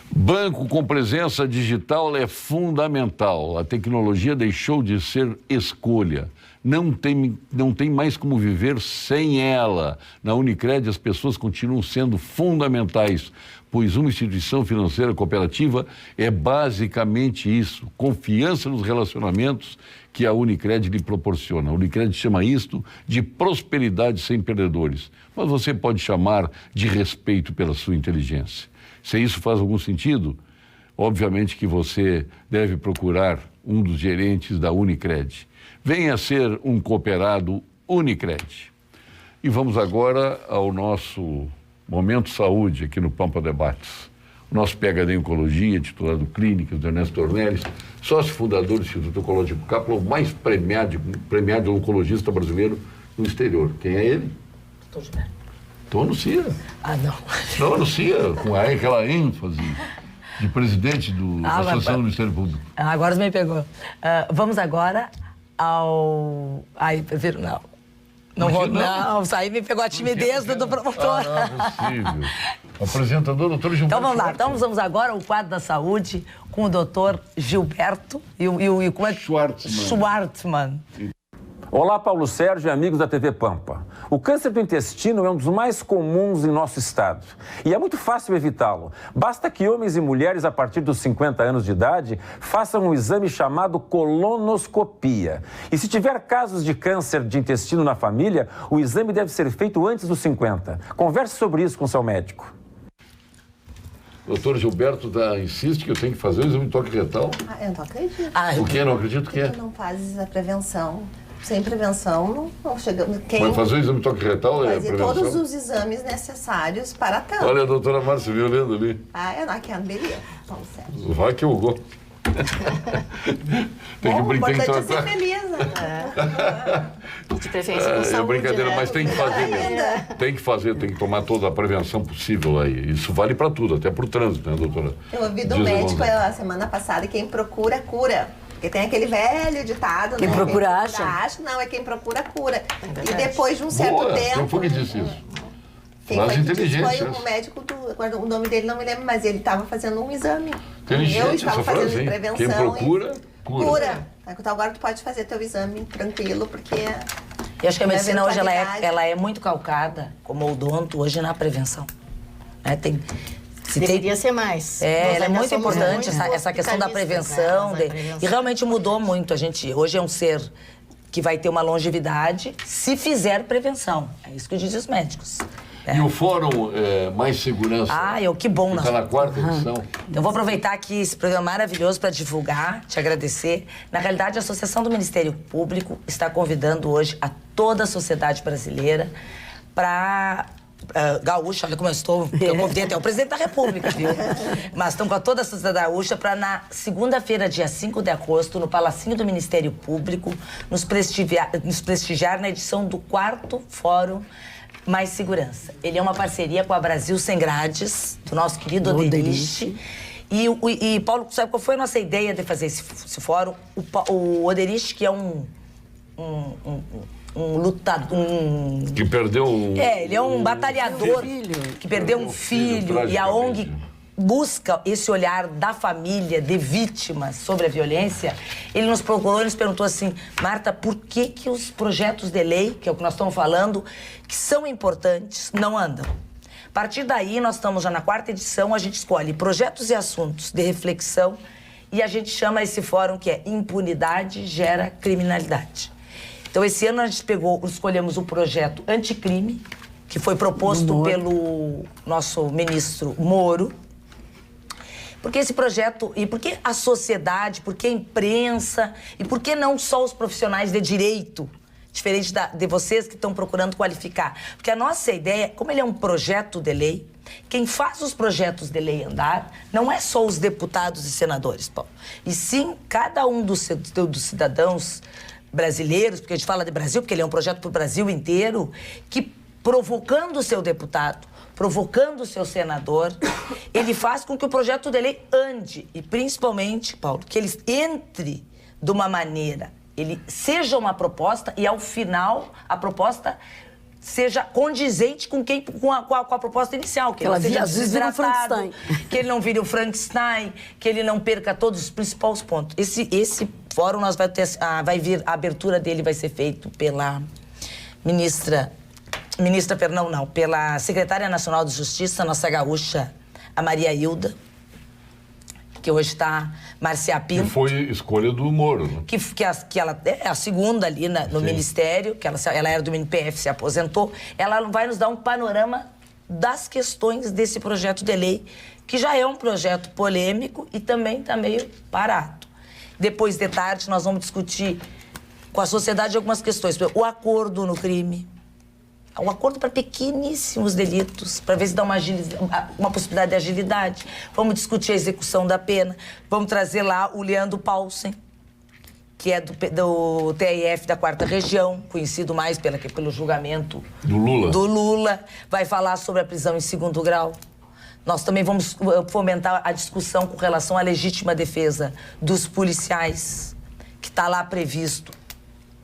Banco com presença digital é fundamental. A tecnologia deixou de ser escolha. Não tem mais como viver sem ela. Na Unicred, as pessoas continuam sendo fundamentais, pois uma instituição financeira cooperativa é basicamente isso, confiança nos relacionamentos que a Unicred lhe proporciona. A Unicred chama isto de prosperidade sem perdedores, mas você pode chamar de respeito pela sua inteligência. Se isso faz algum sentido, obviamente que você deve procurar um dos gerentes da Unicred. Venha ser um cooperado Unicred. E vamos agora ao nosso Momento Saúde aqui no Pampa Debates. O nosso PhD em Oncologia, titular do Clínicas, do Ernesto Ornelis, sócio fundador do Instituto Oncológico Capelo, o mais premiado oncologista brasileiro no exterior. Quem é ele? Doutor Gilberto. Então anuncia. Não. Não anuncia, com aquela ênfase de presidente da Associação do Ministério Público. Agora você me pegou. Vamos agora ao... Ai, viram? Não. Não, isso aí me pegou a timidez do promotor. Não é possível. Apresentador, doutor Gilberto. Então vamos lá, vamos agora ao quadro da saúde com o doutor Gilberto e como é que... Schwartzman. Olá, Paulo Sérgio e amigos da TV Pampa. O câncer do intestino é um dos mais comuns em nosso estado e é muito fácil evitá-lo. Basta que homens e mulheres a partir dos 50 anos de idade façam um exame chamado colonoscopia. E se tiver casos de câncer de intestino na família, o exame deve ser feito antes dos 50. Converse sobre isso com seu médico. Doutor Gilberto insiste que eu tenho que fazer o exame de toque retal. Eu não acredito. O que? Eu não acredito que é. Tu não fazes a prevenção. Sem prevenção, não chegamos... Mas fazer o exame de toque retal é fazer prevenção? todos os exames necessários para tanto. Olha a doutora Márcia me olhando ali. Eu não quero beber, Paulo Sérgio. Vai que eu gosto. O importante é ser feliz, né? De preferência com saúde, É brincadeira, né? mas tem que fazer mesmo. Tem que tomar toda a prevenção possível aí. Isso vale para tudo, até para o trânsito, né, doutora? Eu ouvi do médico a semana passada, quem procura, cura. Porque tem aquele velho ditado, quem né? Procura, quem acha. Acha. Não, é quem procura, cura. E depois de um certo tempo... Quem foi que disse isso? Quem foi que disse foi o médico o nome dele não me lembro, mas ele estava fazendo um exame. Eu estava fazendo prevenção. Quem procura, cura. Então agora tu pode fazer teu exame tranquilo, porque... Eu acho que a medicina hoje ela é muito calcada, como odonto, hoje na prevenção. Deveria ser mais. Ela é muito importante, essa questão da prevenção. E realmente mudou muito. Hoje é um ser que vai ter uma longevidade se fizer prevenção. É isso que dizem os médicos. E o Fórum Mais Segurança? Que bom. Está na 4ª edição. Eu vou aproveitar aqui esse programa maravilhoso para divulgar, te agradecer. Na realidade, a Associação do Ministério Público está convidando hoje a toda a sociedade brasileira para... gaúcha, olha como eu estou, eu convidei até o presidente da República, viu? Mas estamos com toda a sociedade gaúcha para na segunda-feira, dia 5 de agosto, no Palacinho do Ministério Público, nos prestigiar na edição do 4º Fórum Mais Segurança. Ele é uma parceria com a Brasil Sem Grades, do nosso querido Oderich. E Paulo, sabe qual foi a nossa ideia de fazer esse fórum? O Oderich, que é um lutador, que perdeu ele é um batalhador que perdeu um filho, e a ONG busca esse olhar da família de vítimas sobre a violência. Ele nos procurou e nos perguntou assim: Marta, por que os projetos de lei, que é o que nós estamos falando, que são importantes, não andam? A partir daí, nós estamos já na 4ª edição, a gente escolhe projetos e assuntos de reflexão e a gente chama esse fórum que é Impunidade Gera Criminalidade. Então, esse ano a gente escolhemos o projeto Anticrime, que foi proposto pelo nosso ministro Moro. Porque esse projeto, e por que a sociedade, por que a imprensa, e por que não só os profissionais de direito, diferente de vocês que estão procurando qualificar? Porque a nossa ideia, como ele é um projeto de lei, quem faz os projetos de lei andar não é só os deputados e senadores, Paulo, e sim cada um dos cidadãos brasileiros, porque a gente fala de Brasil, porque ele é um projeto para o Brasil inteiro, que provocando o seu deputado, provocando o seu senador, ele faz com que o projeto de lei ande. E principalmente, Paulo, que ele entre de uma maneira, ele seja uma proposta e ao final a proposta seja condizente com a proposta inicial, que ela seja desidratado, que ele não vire o Frankenstein, que ele não perca todos os principais pontos. Esse fórum nós vai vir, a abertura dele vai ser feito pela pela secretária nacional de Justiça, nossa gaúcha, a Maria Hilda, que hoje está Marcia Pinto. Que foi escolha do Moro, né? Que ela é a segunda ali no Ministério, que ela era do MPF, se aposentou. Ela vai nos dar um panorama das questões desse projeto de lei, que já é um projeto polêmico e também está meio parado. Depois de tarde, nós vamos discutir com a sociedade algumas questões. O acordo no crime. Um acordo para pequeníssimos delitos, para ver se dá uma possibilidade de agilidade. Vamos discutir a execução da pena. Vamos trazer lá o Leandro Paulsen, que é do TRF da 4ª Região, conhecido mais pelo julgamento do Lula. Vai falar sobre a prisão em 2º grau. Nós também vamos fomentar a discussão com relação à legítima defesa dos policiais, que está lá previsto.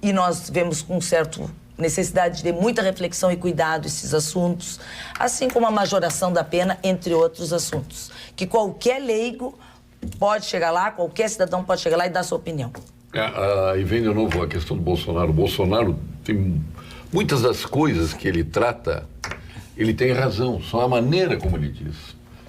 E nós vemos com certo necessidade de muita reflexão e cuidado esses assuntos, assim como a majoração da pena, entre outros assuntos. Que qualquer leigo pode chegar lá, qualquer cidadão pode chegar lá e dar sua opinião. E vem de novo a questão do Bolsonaro. O Bolsonaro tem muitas das coisas que ele trata, ele tem razão, só a maneira como ele diz.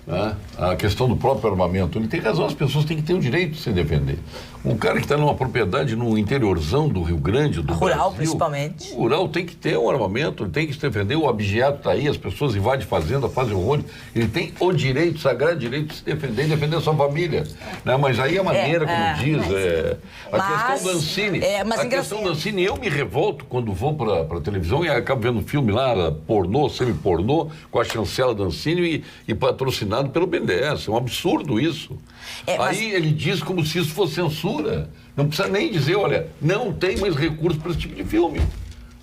Né? A questão do próprio armamento, ele tem razão, as pessoas têm que ter o direito de se defender. Um cara que está numa propriedade no interiorzão do Rio Grande, do rural, Brasil, principalmente. O rural tem que ter um armamento, ele tem que se defender, o abigeado está aí, as pessoas invadem fazenda, fazem horrores, ele tem o direito, o sagrado direito de se defender e defender a sua família. Né? Mas aí a maneira como diz, a questão da Ancine, a questão da Ancine, eu me revolto quando vou para a televisão e acabo vendo um filme lá, pornô, semi-pornô, com a chancela da Ancine e patrocinado pelo BNDES. É um absurdo isso. Aí ele diz como se isso fosse censura. Não precisa nem dizer, olha, não tem mais recursos para esse tipo de filme.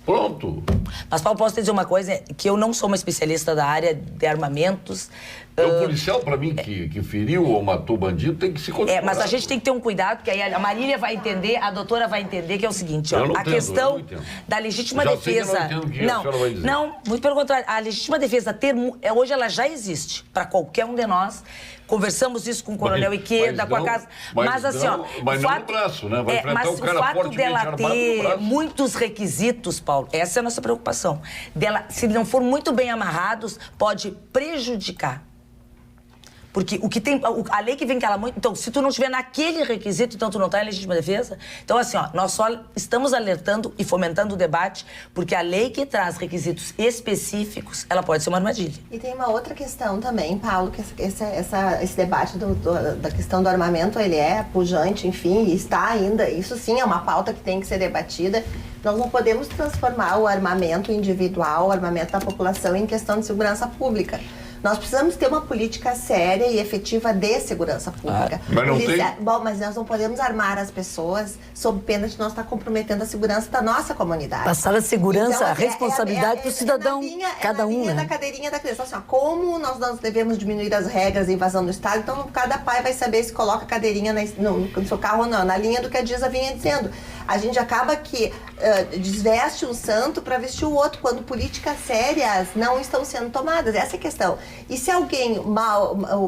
Pronto. Mas, Paulo, posso te dizer uma coisa? Que eu não sou uma especialista da área de armamentos. O policial, para mim, que feriu ou matou bandido, tem que se controlar. Mas a gente tem que ter um cuidado, porque aí a Marília vai entender, a doutora vai entender, que é o seguinte, ó, a questão da legítima defesa... Não, muito pelo contrário. A legítima defesa, hoje ela já existe para qualquer um de nós. Conversamos isso com o Coronel Iqueda, com a casa... Mas assim, ó... Mas não no braço, né? Vai enfrentar um cara fortemente armado no braço. Mas o fato dela ter muitos requisitos, Paulo, essa é a nossa preocupação. Se não for muito bem amarrados, pode prejudicar. Porque o que tem, a lei que vem cala muito... Então, se tu não estiver naquele requisito, então tu não está em legítima defesa. Então, assim, ó, nós só estamos alertando e fomentando o debate, porque a lei que traz requisitos específicos, ela pode ser uma armadilha. E tem uma outra questão também, Paulo, que esse debate da questão do armamento, ele é pujante, enfim, e está ainda... Isso sim é uma pauta que tem que ser debatida. Nós não podemos transformar o armamento individual, o armamento da população, em questão de segurança pública. Nós precisamos ter uma política séria e efetiva de segurança pública. Mas não tem... Bom, mas nós não podemos armar as pessoas sob pena de nós estar comprometendo a segurança da nossa comunidade. Passar a segurança, então, a responsabilidade para o cidadão, cada um. Da cadeirinha da criança. Assim, ó, como nós devemos diminuir as regras de invasão do Estado, então cada pai vai saber se coloca a cadeirinha no seu carro ou não, na linha do que a Disa vinha dizendo. A gente acaba que desveste um santo para vestir o outro, quando políticas sérias não estão sendo tomadas. Essa é a questão. E se alguém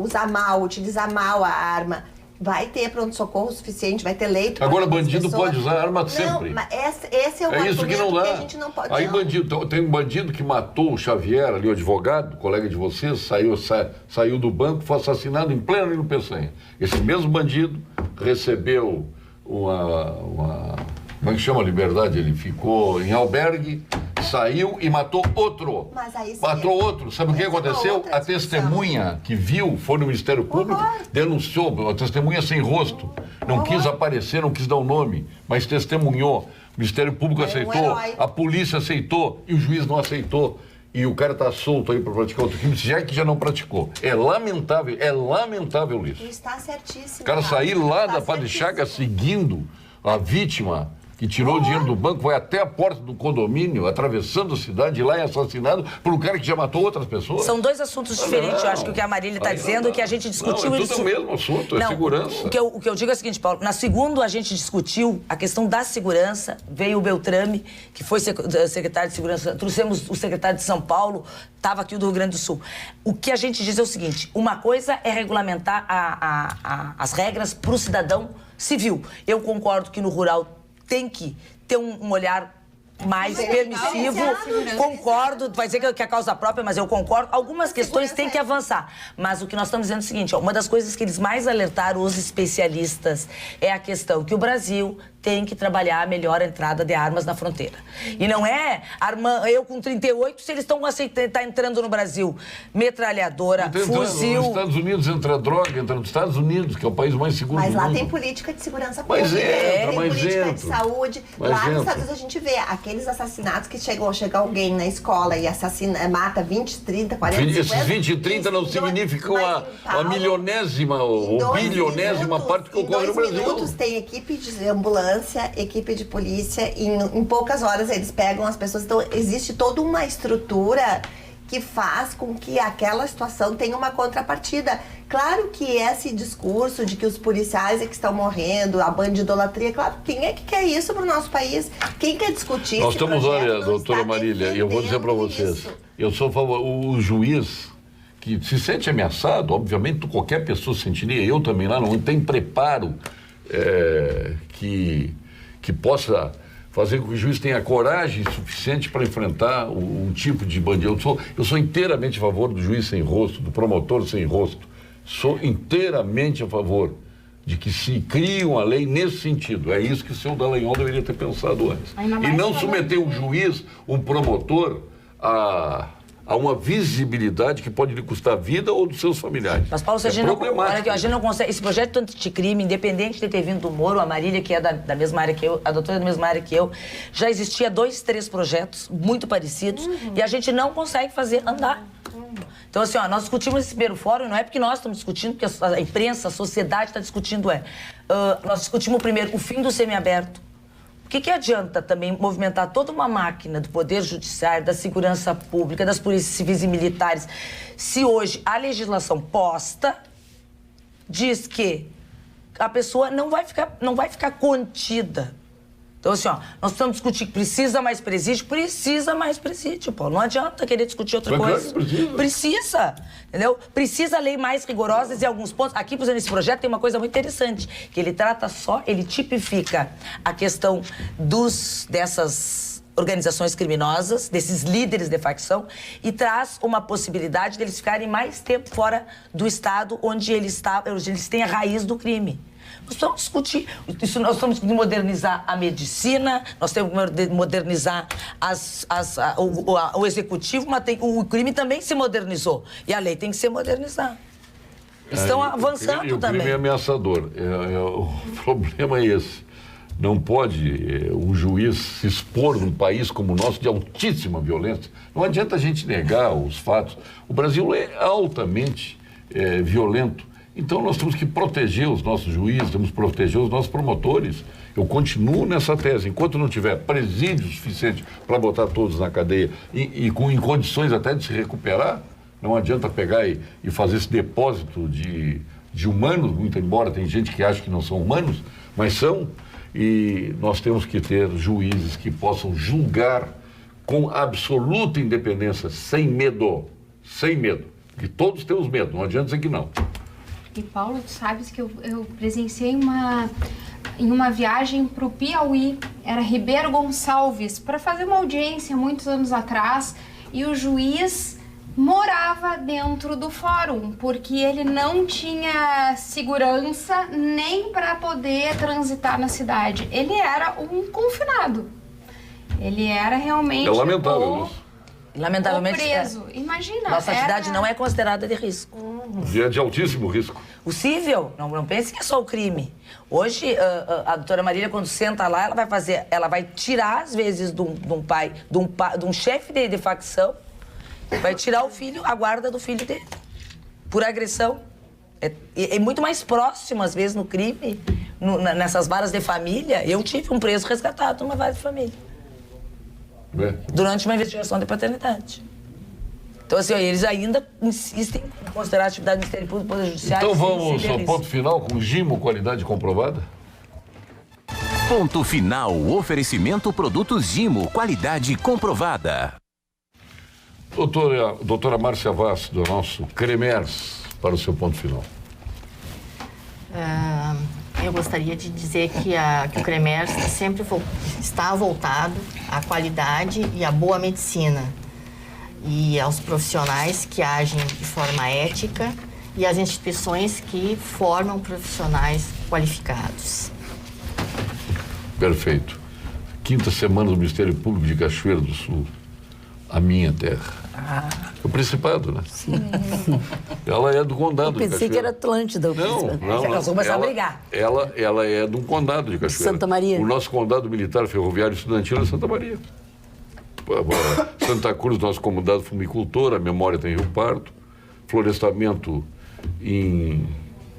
usar mal, utilizar mal a arma, vai ter pronto-socorro suficiente, vai ter leito. Agora, bandido pode usar arma sempre. Não, mas esse é o argumento que não dá. Que a gente não pode... Aí, não. bandido, tem um bandido que matou o Xavier, ali, o advogado, colega de vocês, saiu do banco, foi assassinado em pleno Nilo Peçanha. Esse mesmo bandido recebeu uma como é que chama a liberdade? Ele ficou em albergue, saiu e matou outro. Mas aí matou outro. Sabe o que aconteceu? A testemunha que viu, foi no Ministério Público, denunciou, a testemunha sem rosto. Não quis aparecer, não quis dar o nome, mas testemunhou. O Ministério Público aceitou, a polícia aceitou e o juiz não aceitou. E o cara está solto aí para praticar outro crime, já que já não praticou. É lamentável isso. Está certíssimo. O cara sair lá da Padre Chagas seguindo a vítima que tirou o dinheiro do banco, vai até a porta do condomínio, atravessando a cidade, e lá é assassinado por um cara que já matou outras pessoas. São dois assuntos diferentes, eu acho que o que a Marília está dizendo, que a gente discutiu... Não, é tudo o mesmo assunto, é segurança. O que eu digo é o seguinte, Paulo, na segunda a gente discutiu a questão da segurança, veio o Beltrame, que foi secretário de segurança, trouxemos o secretário de São Paulo, estava aqui o do Rio Grande do Sul. O que a gente diz é o seguinte, uma coisa é regulamentar as regras para o cidadão civil. Eu concordo que no rural tem que ter um olhar mais permissivo, concordo, vai dizer que é causa própria, mas eu concordo. Algumas questões têm que avançar. Mas o que nós estamos dizendo é o seguinte, ó, uma das coisas que eles mais alertaram, os especialistas, é a questão que o Brasil tem que trabalhar melhor a entrada de armas na fronteira. E não é eu com 38, se eles estão aceitando, tá entrando no Brasil metralhadora, fuzil... Nos Estados Unidos entra droga, entra nos Estados Unidos, que é o país mais seguro do mundo. Mas lá tem política de segurança pública, tem política de saúde. Lá nos Estados Unidos a gente vê aqueles assassinatos que chega alguém na escola e mata 20, 30, 40, 50... Esses 20 e 30 não significam a milionésima ou bilionésima parte que ocorre no Brasil. Em 2 minutos tem equipe de ambulância, equipe de polícia, e em poucas horas eles pegam as pessoas. Então, existe toda uma estrutura que faz com que aquela situação tenha uma contrapartida. Claro que esse discurso de que os policiais é que estão morrendo, a bandidolatria, claro, quem é que quer isso para o nosso país? Quem quer discutir Nós esse estamos, projeto? olha, doutora Marília, eu vou dizer para vocês, isso. eu sou a favor, o juiz que se sente ameaçado, obviamente qualquer pessoa se sentiria, eu também lá, não tem preparo que possa fazer com que o juiz tenha coragem suficiente para enfrentar um tipo de bandido. Eu sou inteiramente a favor do juiz sem rosto, do promotor sem rosto. Sou inteiramente a favor de que se crie uma lei nesse sentido. É isso que o senhor Dallagnol deveria ter pensado antes. E não submeter um juiz, um promotor, a uma visibilidade que pode lhe custar a vida ou dos seus familiares. Mas, Paulo, a gente não consegue... Esse projeto anticrime, independente de ter vindo do Moro, a Marília, que é da mesma área que eu, a doutora é da mesma área que eu, já existia 2, 3 projetos muito parecidos e a gente não consegue fazer andar. Então, assim, nós discutimos esse primeiro fórum, não é porque nós estamos discutindo, porque a imprensa, a sociedade está discutindo, nós discutimos primeiro o fim do semiaberto. O que adianta também movimentar toda uma máquina do Poder Judiciário, da segurança pública, das polícias civis e militares, se hoje a legislação posta diz que a pessoa não vai ficar contida. Então, assim, nós precisamos discutir que precisa mais presídio, Paulo. Não adianta querer discutir outra coisa. Precisa, entendeu? Precisa lei mais rigorosas em alguns pontos. Aqui, por exemplo, nesse projeto tem uma coisa muito interessante, que ele tipifica a questão dessas organizações criminosas, desses líderes de facção, e traz uma possibilidade deles ficarem mais tempo fora do estado onde eles têm a raiz do crime. Nós precisamos discutir isso, nós temos que modernizar a medicina, nós temos que modernizar o executivo, mas o crime também se modernizou e a lei tem que se modernizar. Estão avançando também. O crime é ameaçador. O problema é esse. Não pode um juiz se expor num país como o nosso de altíssima violência. Não adianta a gente negar os fatos. O Brasil é altamente violento. Então, nós temos que proteger os nossos juízes, temos que proteger os nossos promotores. Eu continuo nessa tese. Enquanto não tiver presídio suficiente para botar todos na cadeia em condições até de se recuperar, não adianta pegar e fazer esse depósito de humanos, muito embora tem gente que acha que não são humanos, mas são. E nós temos que ter juízes que possam julgar com absoluta independência, sem medo. Sem medo. Porque todos temos medo, não adianta dizer que não. E, Paulo, tu sabes que eu presenciei em uma viagem para o Piauí, era Ribeiro Gonçalves, para fazer uma audiência muitos anos atrás, e o juiz morava dentro do fórum, porque ele não tinha segurança nem para poder transitar na cidade. Ele era um confinado. Ele era realmente... É lamentável isso. Lamentavelmente, preso. Imagina. Nossa cidade não é considerada de risco. É de altíssimo risco. O cível, não pense que é só o crime. Hoje, a doutora Marília, quando senta lá, ela vai tirar, às vezes, de um chefe de facção, vai tirar o filho, a guarda do filho dele, por agressão. É muito mais próximo, às vezes, no crime, nessas varas de família. Eu tive um preso resgatado numa vara de família. Durante uma investigação de paternidade. Então, assim, eles ainda insistem em considerar a atividade do Ministério Público e Poder Judiciário. Então vamos ao ponto final com Gimo, qualidade comprovada? Ponto final, oferecimento produtos Gimo, qualidade comprovada. Doutora Márcia Vaz, do nosso CREMERS, para o seu ponto final. Eu gostaria de dizer que o CREMERS sempre está voltado à qualidade e à boa medicina e aos profissionais que agem de forma ética e às instituições que formam profissionais qualificados. Perfeito. Quinta semana do Ministério Público de Cachoeira do Sul, a minha terra. O Principado, né? Sim. Ela é do condado de Cachoeira. Eu pensei que era Atlântida. Não. Nós vamos começar a brigar. Ela é de um condado de Cachoeira. Santa Maria. O nosso condado militar ferroviário estudantil é Santa Maria. Santa Cruz, nosso comunidade fumicultora, a memória tem Rio Pardo, florestamento em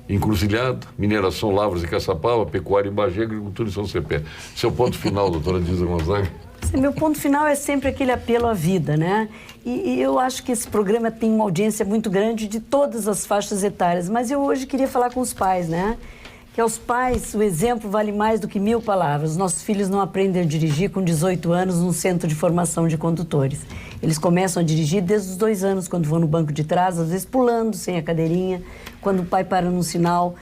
Encruzilhada, mineração, lavras e Caçapava, pecuária em Bagé, agricultura em São Cepé. Seu ponto final, doutora Disa Gonzaga. Meu ponto final é sempre aquele apelo à vida, né? E eu acho que esse programa tem uma audiência muito grande de todas as faixas etárias, mas eu hoje queria falar com os pais, né? Que aos pais o exemplo vale mais do que 1000 palavras. Nossos filhos não aprendem a dirigir com 18 anos num centro de formação de condutores. Eles começam a dirigir desde os 2 anos, quando vão no banco de trás, às vezes pulando sem a cadeirinha, quando o pai para num sinal,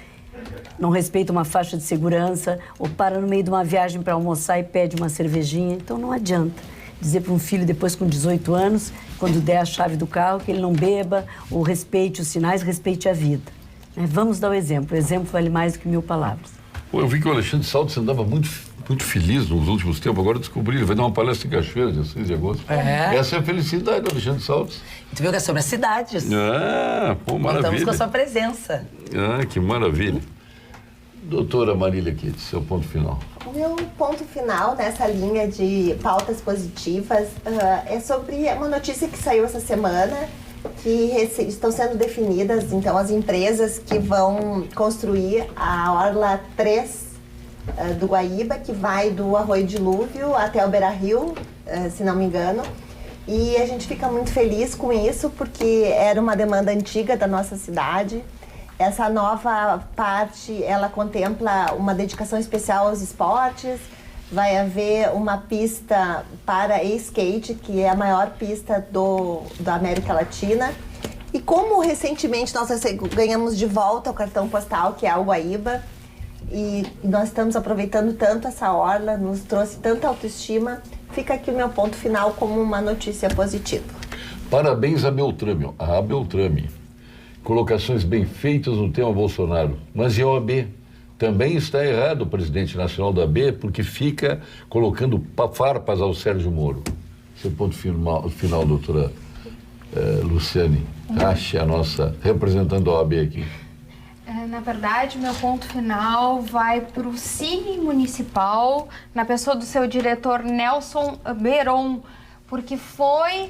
não respeita uma faixa de segurança, ou para no meio de uma viagem para almoçar e pede uma cervejinha. Então não adianta dizer para um filho depois com 18 anos, quando der a chave do carro, que ele não beba, ou respeite os sinais, respeite a vida. Vamos dar o exemplo. O exemplo vale mais do que 1000 palavras. Eu vi que o Alexandre Saltes andava muito feliz nos últimos tempos. Agora eu descobri, ele vai dar uma palestra em Cachoeira, dia 6 de agosto. Essa é a felicidade do Alexandre Saltes. Tu viu que é sobre as cidades. Maravilha. Estamos com a sua presença. Que maravilha. Doutora Marília Kitt, seu ponto final. O meu ponto final nessa linha de pautas positivas é sobre uma notícia que saiu essa semana, que estão sendo definidas, então, as empresas que vão construir a Orla 3 do Guaíba, que vai do Arroio Dilúvio até o Beira-Rio, se não me engano. E a gente fica muito feliz com isso, porque era uma demanda antiga da nossa cidade. Essa nova parte, ela contempla uma dedicação especial aos esportes. Vai haver uma pista para skate, que é a maior pista da América Latina. E como recentemente nós ganhamos de volta o cartão postal, que é o Guaíba, e nós estamos aproveitando tanto essa orla, nos trouxe tanta autoestima, fica aqui o meu ponto final como uma notícia positiva. Parabéns a Beltrame. Colocações bem feitas no tema Bolsonaro. Mas e a OAB? Também está errado o presidente nacional da AB, porque fica colocando farpas ao Sérgio Moro. Seu ponto final, doutora Luciane Rache, a nossa representando a OAB aqui. Na verdade, meu ponto final vai para o Cine Municipal, na pessoa do seu diretor Nelson Beron, porque foi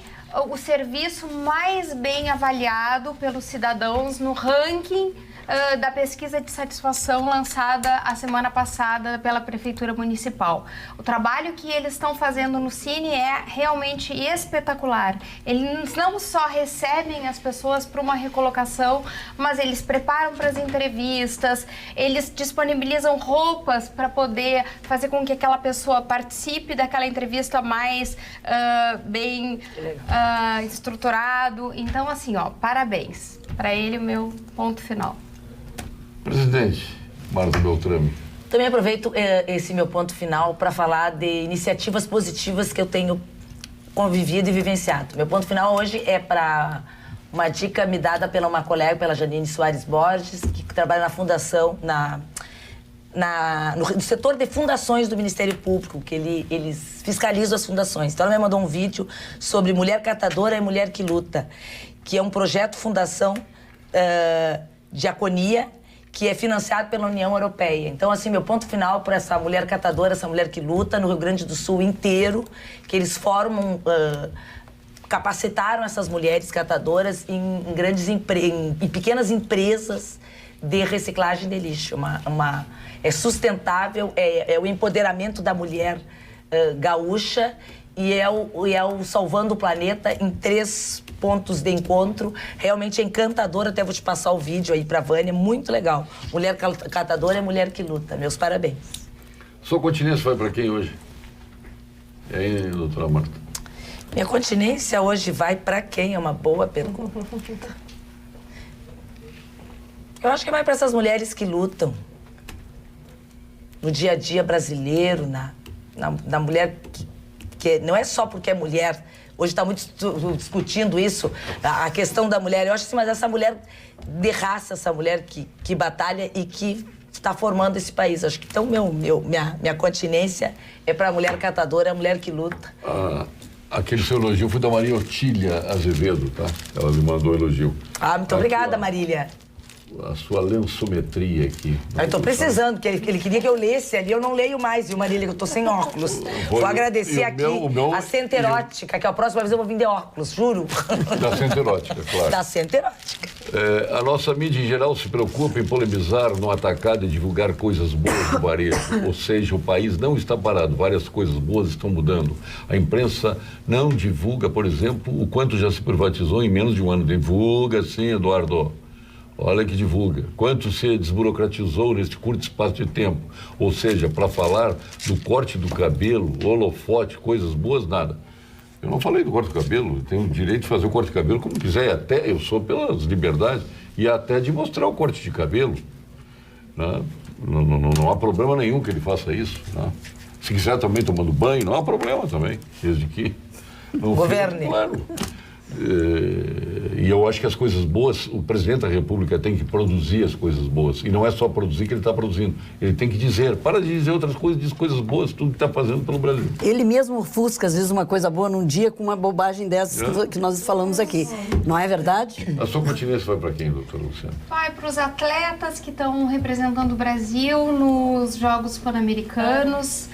o serviço mais bem avaliado pelos cidadãos no ranking da pesquisa de satisfação lançada a semana passada pela Prefeitura Municipal. O trabalho que eles estão fazendo no Cine é realmente espetacular. Eles não só recebem as pessoas para uma recolocação, mas eles preparam para as entrevistas, eles disponibilizam roupas para poder fazer com que aquela pessoa participe daquela entrevista mais bem estruturado. Então, assim, parabéns. Para ele, o meu ponto final. Presidente, Marta Beltrame. Também aproveito esse meu ponto final para falar de iniciativas positivas que eu tenho convivido e vivenciado. Meu ponto final hoje é para uma dica me dada pela uma colega, pela Janine Soares Borges, que trabalha na fundação, no setor de fundações do Ministério Público, que eles fiscalizam as fundações. Então ela me mandou um vídeo sobre Mulher Catadora e Mulher que Luta, que é um projeto fundação Diaconia, que é financiado pela União Europeia. Então, assim, meu ponto final para essa mulher catadora, essa mulher que luta no Rio Grande do Sul inteiro, que eles formam, capacitaram essas mulheres catadoras em pequenas empresas de reciclagem de lixo. É sustentável, é o empoderamento da mulher gaúcha e é o salvando o planeta em 3 pontos de encontro. Realmente é encantador. Até vou te passar o vídeo aí pra Vânia, muito legal. Mulher catadora é mulher que luta. Meus parabéns. Sua continência vai para quem hoje? E aí, doutora Marta? Minha continência hoje vai para quem? É uma boa pergunta. Eu acho que vai para essas mulheres que lutam no dia a dia brasileiro, na mulher que não é só porque é mulher. Hoje está muito discutindo isso, a questão da mulher. Eu acho assim, mas essa mulher de raça, essa mulher que batalha e que está formando esse país. Acho que então minha continência é para a mulher catadora, a mulher que luta. Aquele seu elogio foi da Maria Otília Azevedo, tá? Ela me mandou elogio. Muito obrigada, Marília. a sua lençometria aqui. Eu tô precisando, porque ele queria que eu lesse ali, eu não leio mais, viu, Marília, que eu tô sem óculos. Vou agradecer aqui a Centro Erótica, que a próxima vez eu vou vir de óculos, juro. Da Centro Erótica, claro. Da Centro Erótica. A nossa mídia em geral se preocupa em polemizar, não atacar e divulgar coisas boas do varejo. Ou seja, o país não está parado, várias coisas boas estão mudando. A imprensa não divulga, por exemplo, o quanto já se privatizou em menos de um ano. Divulga sim, Eduardo. Olha que divulga. Quanto se desburocratizou neste curto espaço de tempo. Ou seja, para falar do corte do cabelo, holofote, coisas boas, nada. Eu não falei do corte do cabelo, eu tenho o direito de fazer o corte de cabelo como quiser, até eu sou pelas liberdades, e até de mostrar o corte de cabelo. Né? Não há problema nenhum que ele faça isso. Né? Se quiser também tomando banho, não há problema também, desde que não governe. Claro. E eu acho que as coisas boas, o presidente da República tem que produzir as coisas boas. E não é só produzir que ele está produzindo. Ele tem que dizer, para de dizer outras coisas, diz coisas boas, tudo que está fazendo pelo Brasil. Ele mesmo ofusca, às vezes, uma coisa boa num dia com uma bobagem dessas que nós falamos aqui. Não é verdade? A sua continência vai para quem, doutora Luciana? Vai para os atletas que estão representando o Brasil nos Jogos Pan-Americanos.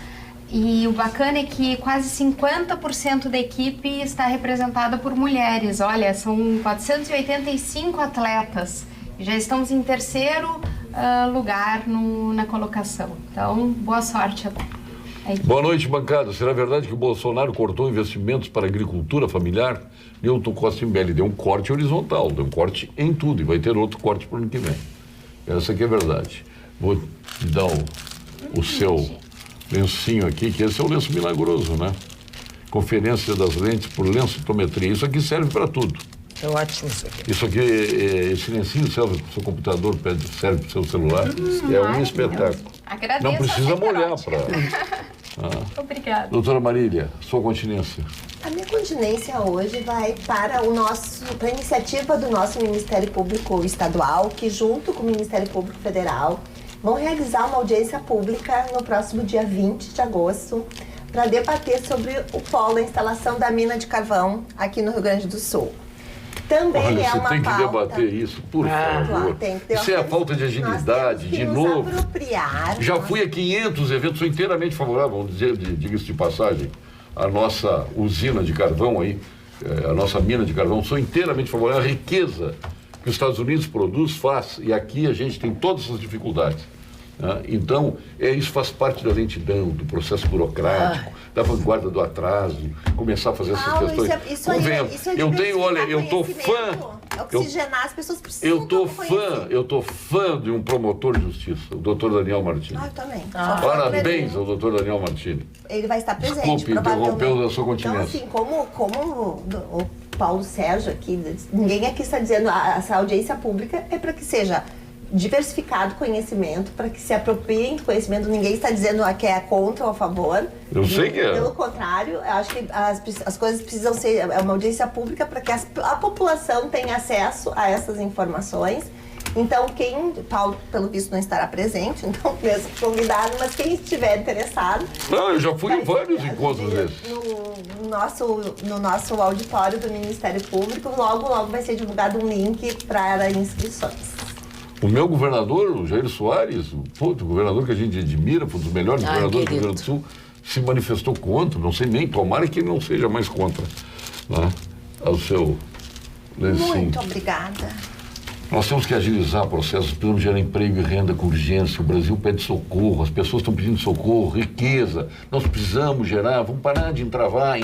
E o bacana é que quase 50% da equipe está representada por mulheres. Olha, são 485 atletas. Já estamos em terceiro lugar na colocação. Então, boa sorte. Boa noite, bancada. Será verdade que o Bolsonaro cortou investimentos para a agricultura familiar? Newton Costa Imbelli deu um corte horizontal, deu um corte em tudo. E vai ter outro corte para o ano que vem. Essa aqui é verdade. Vou te dar o seu lencinho aqui, que esse é o lenço milagroso, né? Conferência das lentes por lensotometria. Isso aqui serve para tudo. É ótimo isso aqui. Isso aqui, esse lencinho serve para o seu computador, serve para o seu celular. É um espetáculo. Agradeço. Não precisa molhar para... Obrigada. Doutora Marília, sua continência. A minha continência hoje vai para a iniciativa do nosso Ministério Público Estadual, que junto com o Ministério Público Federal vão realizar uma audiência pública no próximo dia 20 de agosto para debater sobre o polo, a instalação da mina de carvão aqui no Rio Grande do Sul. Também olha, é uma você tem que pauta... debater isso, por favor. Claro, tem que ter isso é a falta de agilidade, de novo. Já fui a 500 eventos, sou inteiramente favorável, vamos dizer, diga-se de passagem, a nossa usina de carvão aí, a nossa mina de carvão, sou inteiramente favorável à riqueza que os Estados Unidos produz, faz, e aqui a gente tem todas essas dificuldades. Né? Então, isso faz parte da lentidão, do processo burocrático, da vanguarda do atraso, começar a fazer essas questões. Eu estou fã. Oxigenar, as pessoas precisam. Eu estou fã de um promotor de justiça, o doutor Daniel Martins. Eu também. Parabéns ao doutor Daniel Martins. Ele vai estar presente. Desculpe, interrompeu a sua continência. Então, assim, como o Paulo Sérgio aqui, ninguém aqui está dizendo essa audiência pública é para que seja diversificado conhecimento, para que se apropriem do conhecimento. Ninguém está dizendo que é contra ou a favor. Eu sei que é. Pelo contrário, eu acho que as coisas precisam ser uma audiência pública para que a população tenha acesso a essas informações. Então, Paulo, pelo visto, não estará presente, então, mesmo convidado, mas quem estiver interessado... Não, eu já fui em vários encontros desses. No nosso auditório do Ministério Público, logo vai ser divulgado um link para inscrições. O meu governador, o Jair Soares, o governador que a gente admira, foi um dos melhores governadores do Rio Grande do Sul, se manifestou contra, não sei nem, tomara que ele não seja mais contra, né? Ao seu lencinho. Muito obrigada. Nós temos que agilizar processos, precisamos gerar emprego e renda com urgência. O Brasil pede socorro, as pessoas estão pedindo socorro, riqueza. Nós precisamos gerar, vamos parar de entrave,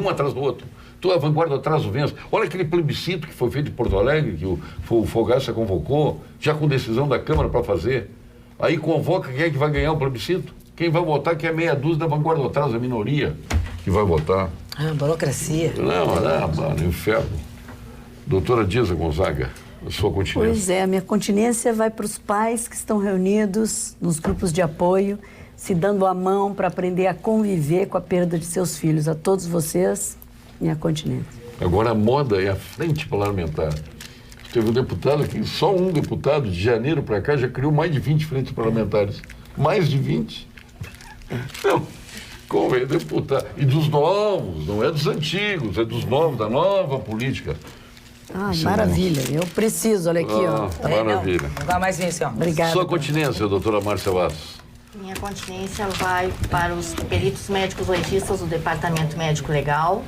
um atrás do outro. A vanguarda atrás do vento. Olha aquele plebiscito que foi feito em Porto Alegre, que o Fogaça convocou, já com decisão da Câmara para fazer. Aí convoca quem é que vai ganhar o plebiscito. Quem vai votar, que é meia dúzia da vanguarda atrás, a minoria que vai votar. Burocracia. Não, inferno. Doutora Diza Gonzaga, a sua continência. Pois é, a minha continência vai para os pais que estão reunidos nos grupos de apoio, se dando a mão para aprender a conviver com a perda de seus filhos. A todos vocês, minha continência. Agora a moda é a frente parlamentar. Teve um deputado aqui, só um deputado, de janeiro para cá, já criou mais de 20 frentes parlamentares. Mais de 20. Não, como é deputado? E dos novos, não é dos antigos, é dos novos, da nova política. Ai, maravilha. Eu preciso, olha aqui, ó. Maravilha. Não dá mais isso, ó. Obrigada. Sua continência, doutora Márcia Bastos. Minha continência vai para os peritos médicos legistas do Departamento Médico Legal,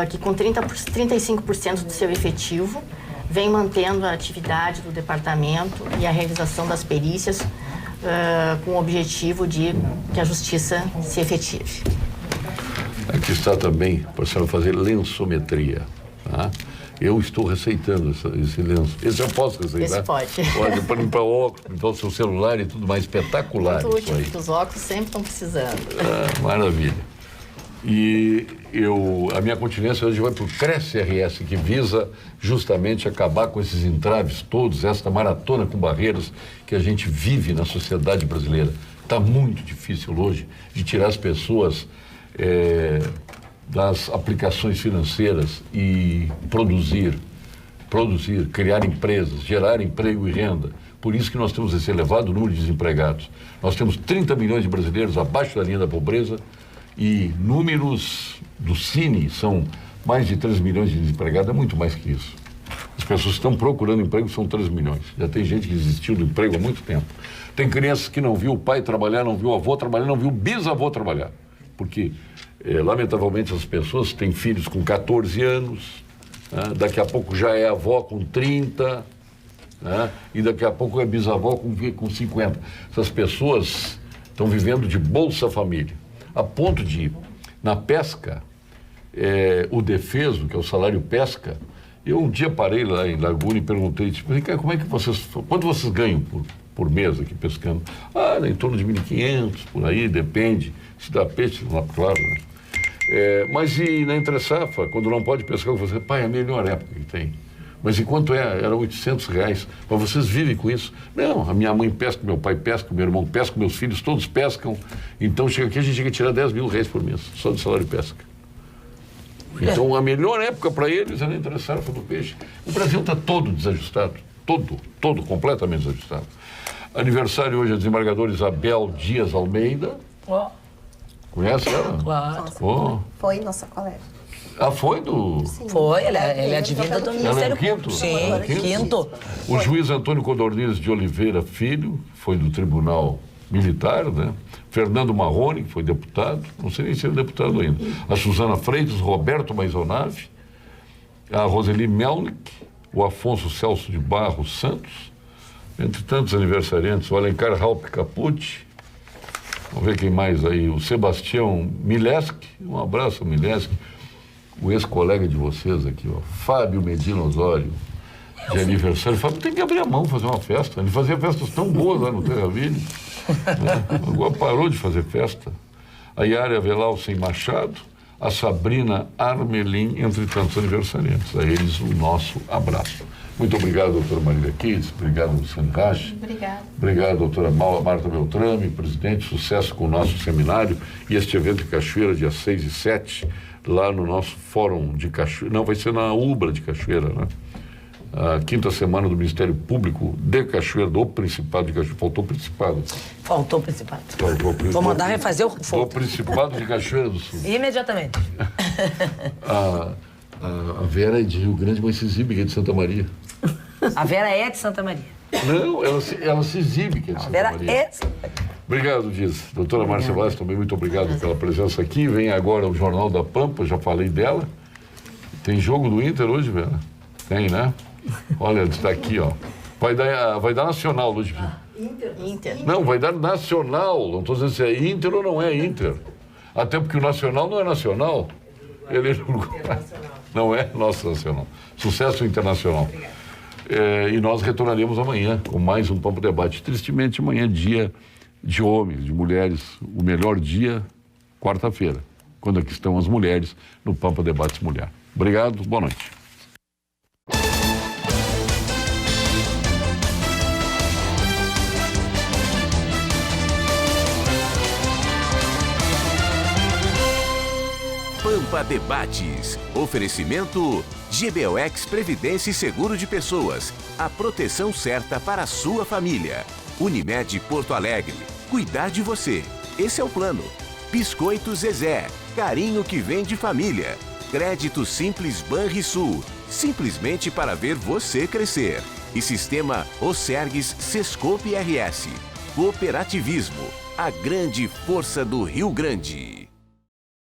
que com 35% do seu efetivo vem mantendo a atividade do departamento e a realização das perícias com o objetivo de que a justiça se efetive. Aqui está também para a senhora fazer lençometria. Tá? Eu estou receitando esse lenço. Esse eu posso receitar? Esse pode. Pode, para limpar o óculos, limpar o seu celular e tudo mais. Espetacular Muito isso útil, aí. porque os óculos sempre estão precisando. Maravilha. E a minha continência hoje vai para o Cresce-RS, que visa justamente acabar com esses entraves todos, esta maratona com barreiras que a gente vive na sociedade brasileira. Está muito difícil hoje de tirar as pessoas das aplicações financeiras e produzir, criar empresas, gerar emprego e renda. Por isso que nós temos esse elevado número de desempregados. Nós temos 30 milhões de brasileiros abaixo da linha da pobreza e números do Cine são mais de 3 milhões de desempregados, é muito mais que isso. As pessoas estão procurando emprego, são 3 milhões. Já tem gente que desistiu do emprego há muito tempo. Tem crianças que não viu o pai trabalhar, não viu o avô trabalhar, não viu o bisavô trabalhar. Porque, lamentavelmente, as pessoas têm filhos com 14 anos, né? Daqui a pouco já é avó com 30, né? E daqui a pouco é bisavó com 50. Essas pessoas estão vivendo de Bolsa Família, a ponto de, na pesca, o defeso, que é o salário pesca, eu um dia parei lá em Laguna e perguntei, tipo, como é que quanto vocês ganham por mês aqui pescando? Em torno de 1.500, por aí, depende. Se dá peixe, não, claro, né? Mas e na entre-safra, quando não pode pescar, você pai, é a melhor época que tem. Mas e quanto é? Era R$800. Mas vocês vivem com isso? Não, a minha mãe pesca, meu pai pesca, meu irmão pesca, meus filhos todos pescam. Então chega aqui, a gente tem que tirar R$10 mil por mês, só de salário pesca. Então a melhor época para eles é na entre-safra do peixe. O Brasil está todo desajustado, todo completamente desajustado. Aniversário hoje é a desembargadora Isabel Dias Almeida. Conhece ela? Claro. Foi nossa colega. Foi do... Sim. Foi, ela é advinda do Ministério Público. Sim, quinto. O juiz Antônio Codorniz de Oliveira Filho, foi do Tribunal Militar, né? Fernando Marrone, que foi deputado, não sei nem se é deputado ainda. A Suzana Freitas, Roberto Maisonave, a Roseli Melnick, o Afonso Celso de Barros Santos, entre tantos aniversariantes, o Alencar Raup Capucci, vamos ver quem mais aí, o Sebastião Mileski, um abraço, Mileski, o ex-colega de vocês aqui, ó, Fábio Medina Osório, de aniversário. Fábio tem que abrir a mão, fazer uma festa. Ele fazia festas tão boas lá no Terraville, né? Agora parou de fazer festa. A Yara Velau Sem Machado, a Sabrina Armelin, entre tantos aniversariantes. A eles o nosso abraço. Muito obrigado, doutora Marília Kids, obrigado, Luciano Rache. Obrigada. Obrigado, doutora Marta Beltrame, presidente, sucesso com o nosso seminário e este evento em Cachoeira, dia 6 e 7, lá no nosso fórum de Cachoeira. Não, vai ser na Ubra de Cachoeira, né? A quinta semana do Ministério Público de Cachoeira, do Principado de Cachoeira. Faltou o Principado. Faltou o Principado. Vou mandar refazer o do Principado de Cachoeira do Sul. Imediatamente. A Vera é de Rio Grande, mas se exibe, que é de Santa Maria. A Vera é de Santa Maria. Não, ela se exibe, que é de Santa Maria. A Vera é... Obrigado, Dias. Doutora Márcia Bastos, também muito obrigado pela presença aqui. Vem agora o Jornal da Pampa, já falei dela. Tem jogo do Inter hoje, Vera? Tem, né? Olha, está aqui, ó. Vai dar nacional hoje. Inter. Não, vai dar nacional. Não estou dizendo se é Inter ou não é Inter. Até porque o nacional não é nacional. Ele não é nosso nacional. Sucesso internacional. E nós retornaremos amanhã com mais um Pampa Debate. Tristemente, amanhã é dia de homens, de mulheres. O melhor dia, quarta-feira, quando aqui estão as mulheres no Pampa Debates Mulher. Obrigado, boa noite. Pampa Debates. Oferecimento GBOX Previdência e Seguro de Pessoas. A proteção certa para a sua família. Unimed Porto Alegre. Cuidar de você. Esse é o plano. Biscoito Zezé. Carinho que vem de família. Crédito Simples Banrisul. simplesmente para ver você crescer. E Sistema Osergues Sescope RS. Cooperativismo, a grande força do Rio Grande.